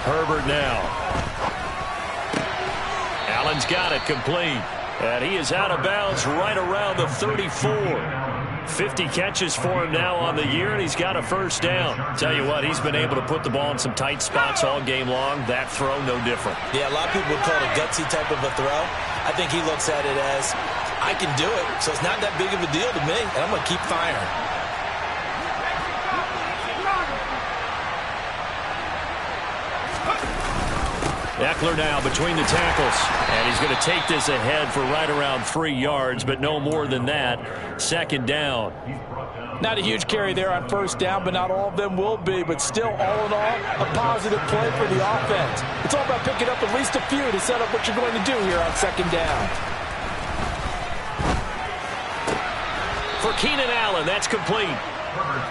Herbert now. Allen's got it complete. And he is out of bounds right around the 34. 50 catches for him now on the year, and he's got a first down. Tell you what, he's been able to put the ball in some tight spots all game long. That throw, no different. Yeah, a lot of people would call it a gutsy type of a throw. I think he looks at it as I can do it, so it's not that big of a deal to me, and I'm going to keep firing. Eckler now between the tackles, and he's going to take this ahead for right around 3 yards, but no more than that. Second down. Not a huge carry there on first down, but not all of them will be. But still, all in all, a positive play for the offense. It's all about picking up at least a few to set up what you're going to do here on second down. For Keenan Allen, that's complete.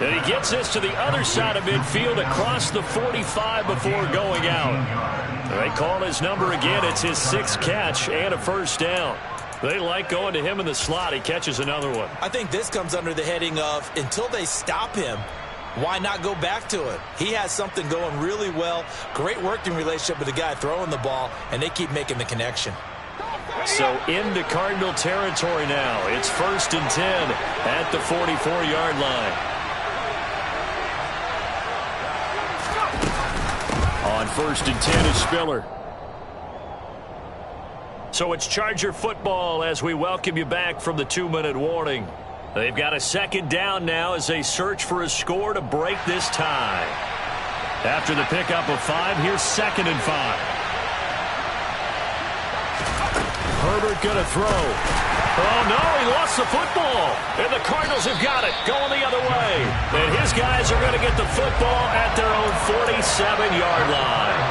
And he gets this to the other side of midfield across the 45 before going out. They call his number again. It's his 6th catch and a first down. They like going to him in the slot. He catches another one. I think this comes under the heading of until they stop him, why not go back to it? He has something going really well. Great working relationship with the guy throwing the ball, and they keep making the connection. So into Cardinal territory now. It's 1st and 10 at the 44-yard line. On 1st and 10 is Spiller. So it's Charger football as we welcome you back from the 2-minute warning. They've got a second down now as they search for a score to break this tie. After the pickup of 5, here's 2nd and 5. Herbert going to throw. Oh, no, he lost the football. And the Cardinals have got it, going the other way. And his guys are going to get the football at their own 47-yard line.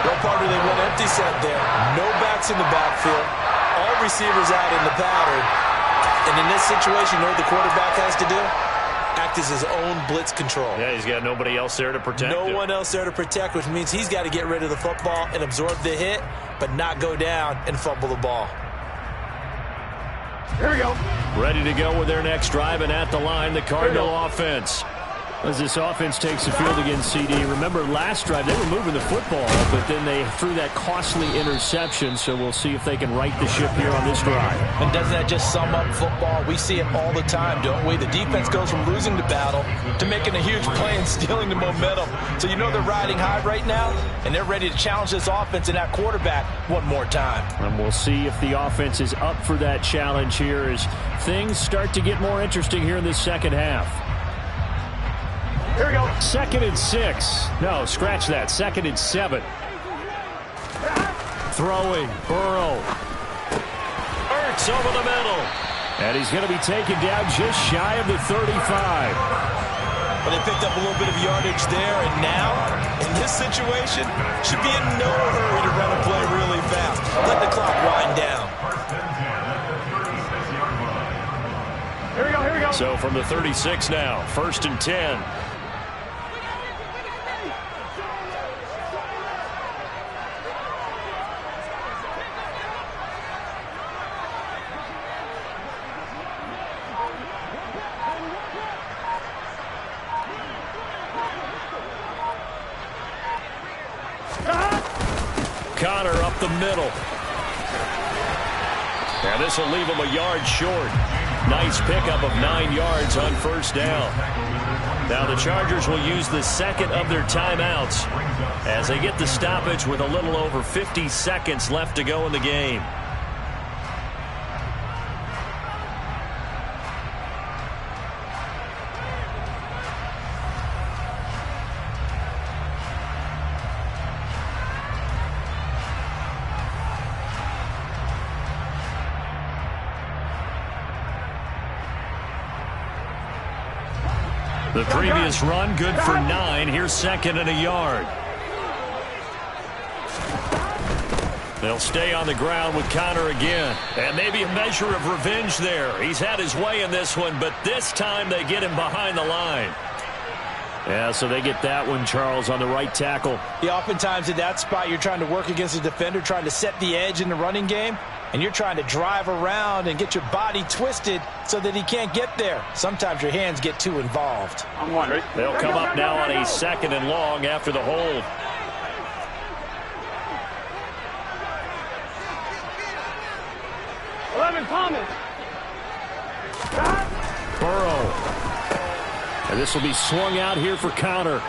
Well, partner, they went empty set there. No backs in the backfield. All receivers out in the pattern. And in this situation, you know what the quarterback has to do? Act as his own blitz control. Yeah, he's got nobody else there to protect him. No one else there to protect, which means he's got to get rid of the football and absorb the hit, but not go down and fumble the ball. Here we go. Ready to go with their next drive, and at the line, the Cardinal offense. As this offense takes the field against CD, remember last drive they were moving the football, but then they threw that costly interception, so we'll see if they can right the ship here on this drive. And doesn't that just sum up football? We see it all the time, don't we? The defense goes from losing the battle to making a huge play and stealing the momentum. So you know they're riding high right now, and they're ready to challenge this offense and that quarterback one more time. And we'll see if the offense is up for that challenge here as things start to get more interesting here in this second half. Here we go. 2nd and 6. No, scratch that. 2nd and 7. Throwing. Burrow. Ertz over the middle. And he's going to be taken down just shy of the 35. But they picked up a little bit of yardage there, and now, in this situation, should be in no hurry to run a play really fast. Let the clock wind down. Here we go, here we go. So from the 36 now, 1st and 10. Connor up the middle. And this will leave him a yard short. Nice pickup of 9 yards on first down. Now the Chargers will use the second of their timeouts as they get the stoppage with a little over 50 seconds left to go in the game. The previous run good for 9. Here's 2nd and a yard. They'll stay on the ground with Connor again. And maybe a measure of revenge there. He's had his way in this one, but this time they get him behind the line. Yeah, so they get that one, Charles, on the right tackle. Yeah, oftentimes at that spot, you're trying to work against a defender, trying to set the edge in the running game, and you're trying to drive around and get your body twisted so that he can't get there. Sometimes your hands get too involved. I'm one, right? They'll come up now on a 2nd and long after the hold. Thomas. Burrow. And this will be swung out here for Connor.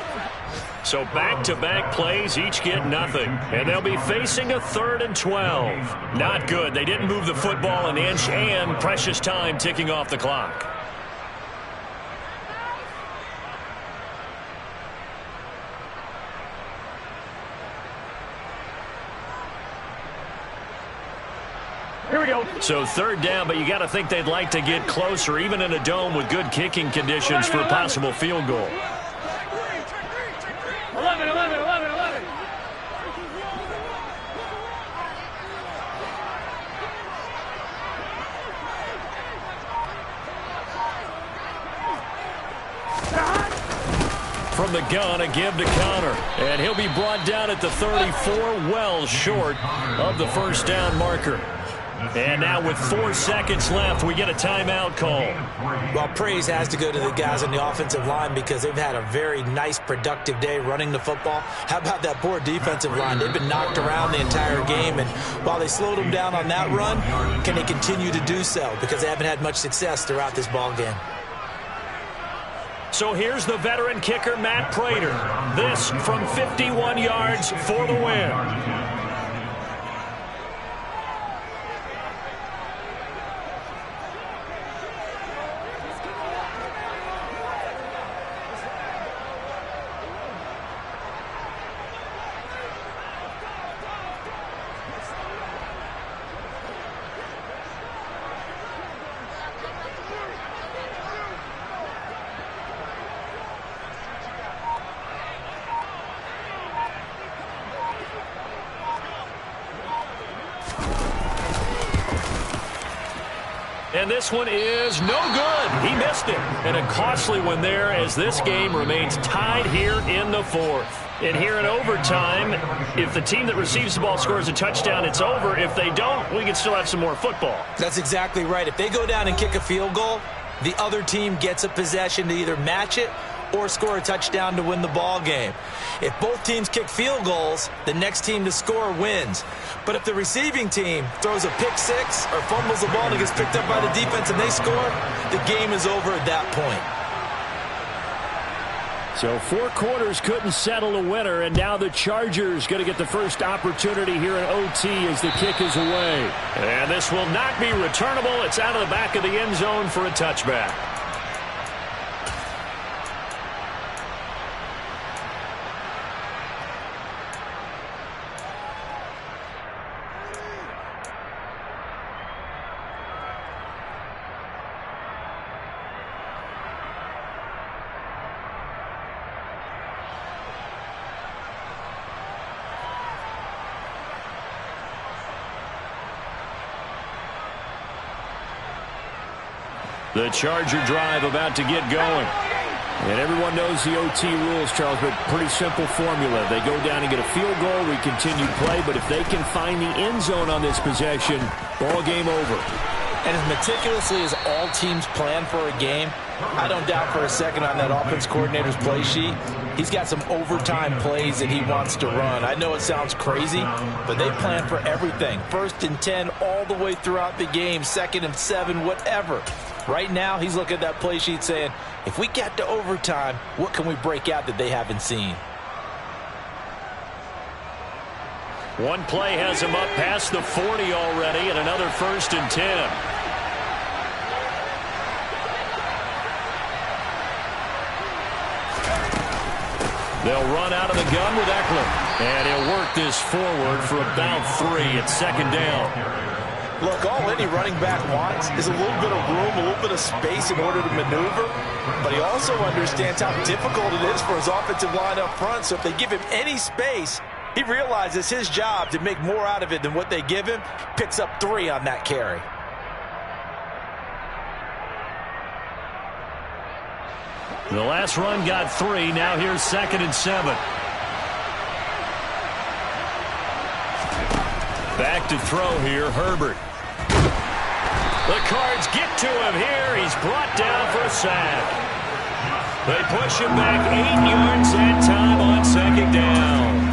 So back-to-back plays, each get nothing. And they'll be facing a 3rd and 12. Not good. They didn't move the football an inch, and precious time ticking off the clock. Here we go. So 3rd down, but you got to think they'd like to get closer, even in a dome with good kicking conditions for a possible field goal. 11, 11, 11, 11. From the gun, a give to Connor. And he'll be brought down at the 34, well short of the 1st down marker. And now with 4 seconds left, we get a timeout call. Well, praise has to go to the guys on the offensive line because they've had a very nice, productive day running the football. How about that poor defensive line? They've been knocked around the entire game, and while they slowed them down on that run, can they continue to do so? Because they haven't had much success throughout this ball game. So here's the veteran kicker, Matt Prater. This from 51 yards for the win. And this one is no good. He missed it. And a costly one there as this game remains tied here in the 4th. And here in overtime, if the team that receives the ball scores a touchdown, it's over. If they don't, we can still have some more football. That's exactly right. If they go down and kick a field goal, the other team gets a possession to either match it or score a touchdown to win the ball game. If both teams kick field goals, the next team to score wins. But if the receiving team throws a pick six or fumbles the ball and it gets picked up by the defense and they score, the game is over at that point. So 4 quarters couldn't settle a winner, and now the Chargers going to get the first opportunity here in OT as the kick is away. And this will not be returnable. It's out of the back of the end zone for a touchback. The Charger drive about to get going. And everyone knows the OT rules, Charles, but pretty simple formula. They go down and get a field goal, we continue play, but if they can find the end zone on this possession, ball game over. And as meticulously as all teams plan for a game, I don't doubt for a second on that offense coordinator's play sheet, he's got some overtime plays that he wants to run. I know it sounds crazy, but they plan for everything. 1st and 10 all the way throughout the game, 2nd and 7, whatever. Right now, he's looking at that play sheet saying, if we get to overtime, what can we break out that they haven't seen? One play has him up past the 40 already, and another 1st and 10. They'll run out of the gun with Eckler. And he'll work this forward for about 3 at 2nd down. Look, all any running back wants is a little bit of room, a little bit of space in order to maneuver. But he also understands how difficult it is for his offensive line up front. So if they give him any space, he realizes his job to make more out of it than what they give him. Picks up 3 on that carry. The last run got 3. Now here's 2nd and 7. Back to throw here, Herbert. The Cards get to him here. He's brought down for a sack. They push him back 8 yards that time on 2nd down.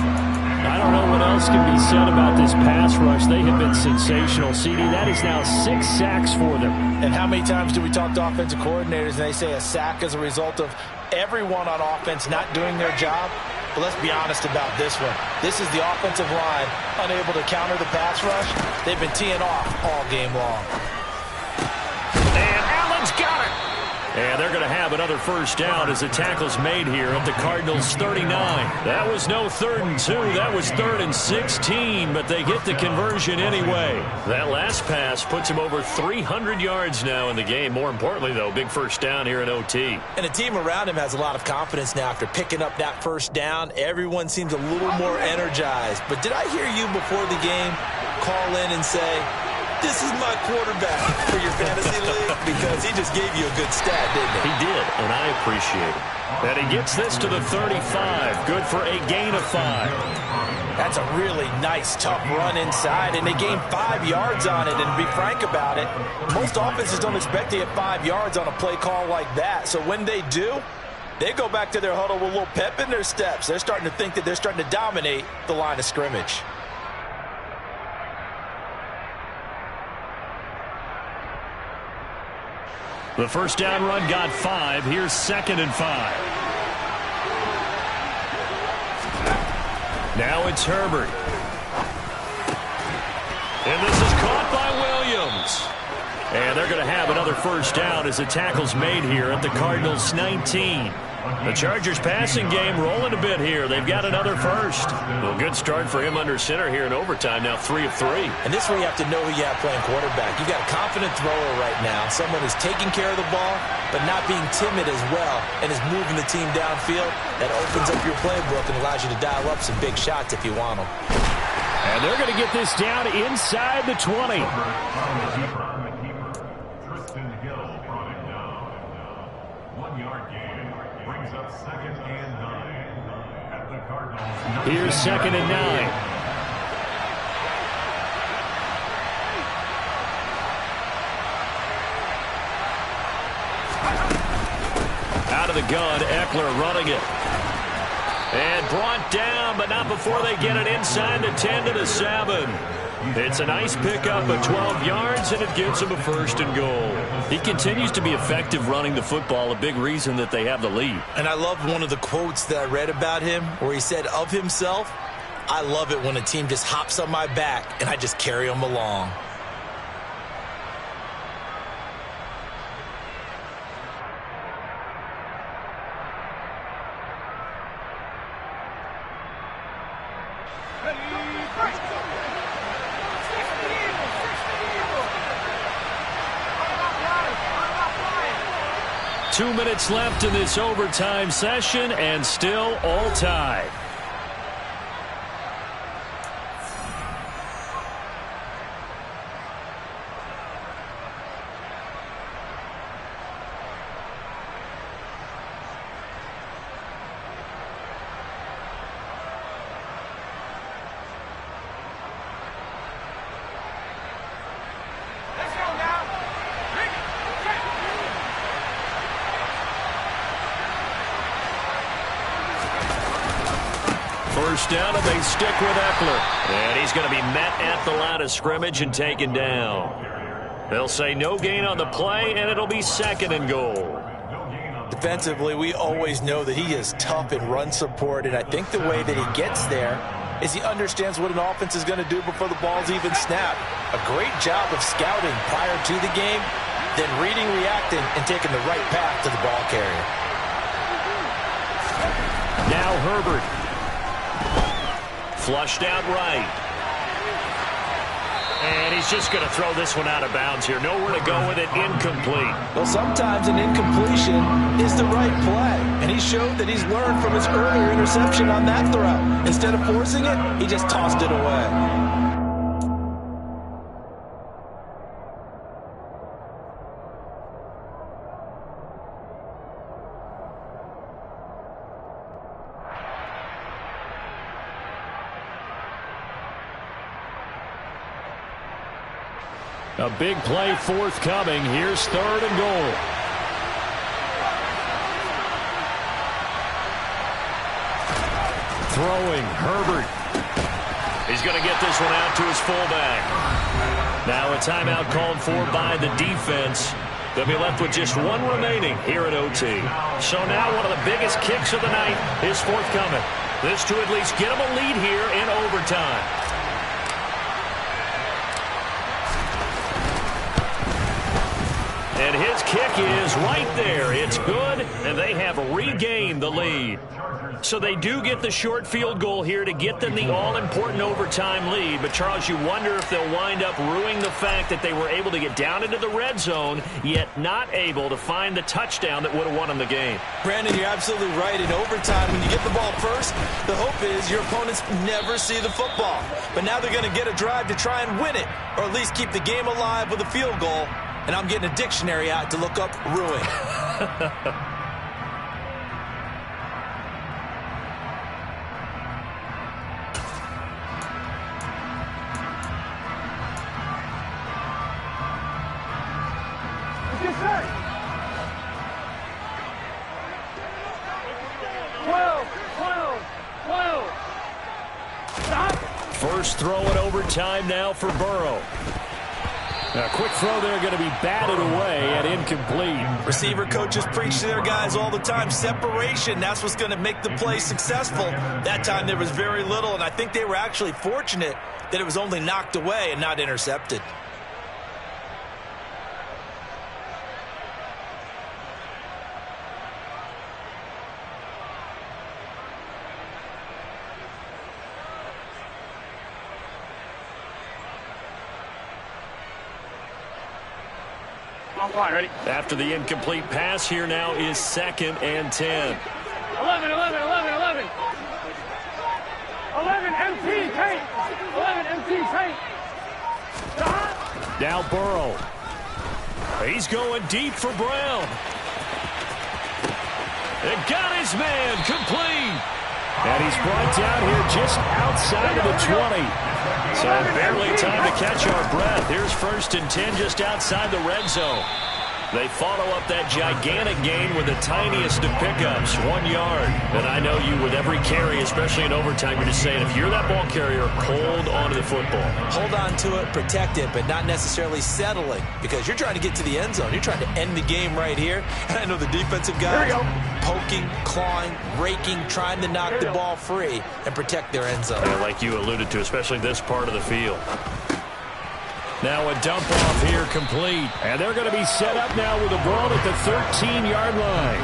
I don't know what else can be said about this pass rush. They have been sensational. CD, that is now 6 sacks for them. And how many times do we talk to offensive coordinators and they say a sack as a result of everyone on offense not doing their job? But let's be honest about this one. This is the offensive line unable to counter the pass rush. They've been teeing off all game long. And Allen's got it. And they're going to have another first down as the tackle's made here at the Cardinals' 39. That was no 3rd and 2. That was 3rd and 16, but they get the conversion anyway. That last pass puts him over 300 yards now in the game. More importantly, though, big first down here in OT. And the team around him has a lot of confidence now after picking up that first down. Everyone seems a little more energized. But did I hear you before the game call in and say, this is my quarterback for your fantasy league? Because he just gave you a good stat, didn't he? He did, and I appreciate it. And he gets this to the 35. Good for a gain of 5. That's a really nice, tough run inside, and they gained 5 yards on it. And to be frank about it, most offenses don't expect to get 5 yards on a play call like that. So when they do, they go back to their huddle with a little pep in their steps. They're starting to think that they're starting to dominate the line of scrimmage. The first down run got 5. Here's 2nd and 5. Now it's Herbert. And this is caught by Williams. And they're going to have another first down as the tackle's made here at the Cardinals' 19. The Chargers passing game rolling a bit here. They've got another first. Well, good start for him under center here in overtime. Now 3 of 3. And this is where you have to know who you have playing quarterback. You've got a confident thrower right now. Someone who's taking care of the ball, but not being timid as well, and is moving the team downfield. That opens up your playbook and allows you to dial up some big shots if you want them. And they're going to get this down inside the 20. Here's 2nd and 9. Out of the gun, Eckler running it. And brought down, but not before they get it inside the 10 to the 7. It's a nice pickup of 12 yards, and it gives him a 1st and goal. He continues to be effective running the football, a big reason that they have the lead. And I love one of the quotes that I read about him where he said of himself, I love it when a team just hops on my back and I just carry them along. Two minutes left in this overtime session, and still all tied. First down, and they stick with Eckler. And he's going to be met at the line of scrimmage and taken down. They'll say no gain on the play, and it'll be 2nd and goal. Defensively, we always know that he is tough in run support, and I think the way that he gets there is he understands what an offense is going to do before the ball's even snapped. A great job of scouting prior to the game, then reading, reacting, and taking the right path to the ball carrier. Now Herbert. Flushed out right. And he's just going to throw this one out of bounds here. Nowhere to go with it. Incomplete. Well, sometimes an incompletion is the right play. And he showed that he's learned from his earlier interception on that throw. Instead of forcing it, he just tossed it away. A big play forthcoming. Here's 3rd and goal. Throwing, Herbert. He's going to get this one out to his fullback. Now a timeout called for by the defense. They'll be left with just one remaining here at OT. So now one of the biggest kicks of the night is forthcoming. This to at least get them a lead here in overtime. And his kick is right there. It's good, and they have regained the lead. So they do get the short field goal here to get them the all-important overtime lead. But, Charles, you wonder if they'll wind up ruining the fact that they were able to get down into the red zone, yet not able to find the touchdown that would have won them the game. Brandon, you're absolutely right. In overtime, when you get the ball first, the hope is your opponents never see the football. But now they're going to get a drive to try and win it, or at least keep the game alive with a field goal. And I'm getting a dictionary out to look up ruin. First throw in overtime now for Burrow. A quick throw there going to be batted away and incomplete. Receiver coaches preach to their guys all the time. Separation, that's what's going to make the play successful. That time there was very little, and I think they were actually fortunate that it was only knocked away and not intercepted. Ready? After the incomplete pass, here now is 2nd and 10. 11, empty, tank. 11, empty, tank. Now Burrow. He's going deep for Brown. And got his man complete. And he's brought down here just outside of the 20. So barely time to catch our breath. Here's 1st and 10 just outside the red zone. They follow up that gigantic gain with the tiniest of pickups, 1 yard. And I know you with every carry, especially in overtime, you're just saying if you're that ball carrier, hold on to the football. Hold on to it, protect it, but not necessarily settling because you're trying to get to the end zone. You're trying to end the game right here. And I know the defensive guys poking, clawing, raking, trying to knock the ball free and protect their end zone. Yeah, like you alluded to, especially this part of the field. Now a dump off here complete. And they're going to be set up now with a ball at the 13-yard line.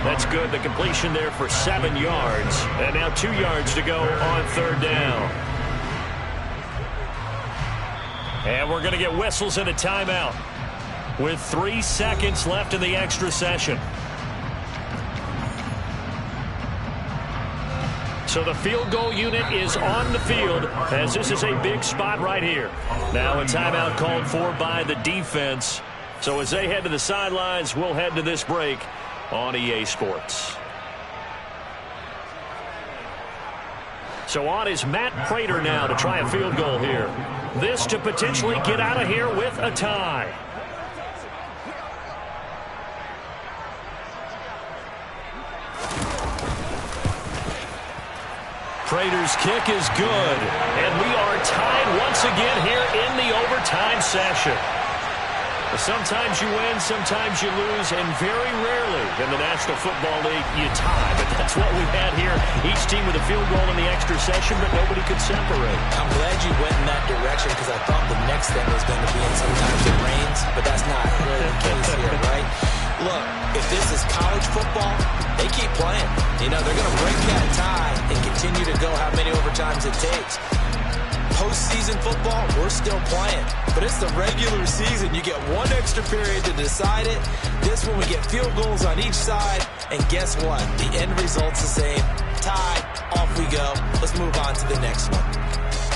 That's good. The completion there for 7 yards. And now 2 yards to go on 3rd down. And we're going to get whistles and a timeout with 3 seconds left in the extra session. So the field goal unit is on the field as this is a big spot right here. Now a timeout called for by the defense. So as they head to the sidelines, we'll head to this break on EA Sports. So on is Matt Prater now to try a field goal here. This to potentially get out of here with a tie. Prater's kick is good, and we are tied once again here in the overtime session. Sometimes you win, sometimes you lose, and very rarely in the National Football League you tie. But that's what we've had here. Each team with a field goal in the extra session, but nobody could separate. I'm glad you went in that direction because I thought the next thing was going to be, and sometimes it rains, but that's not really the case here, right? Look, if this is college football, they keep playing. You know, they're going to break that tie and continue to go how many overtimes it takes. Postseason football, we're still playing. But it's the regular season. You get one extra period to decide it. This one, we get field goals on each side. And guess what? The end result's the same. Tie. Off we go. Let's move on to the next one.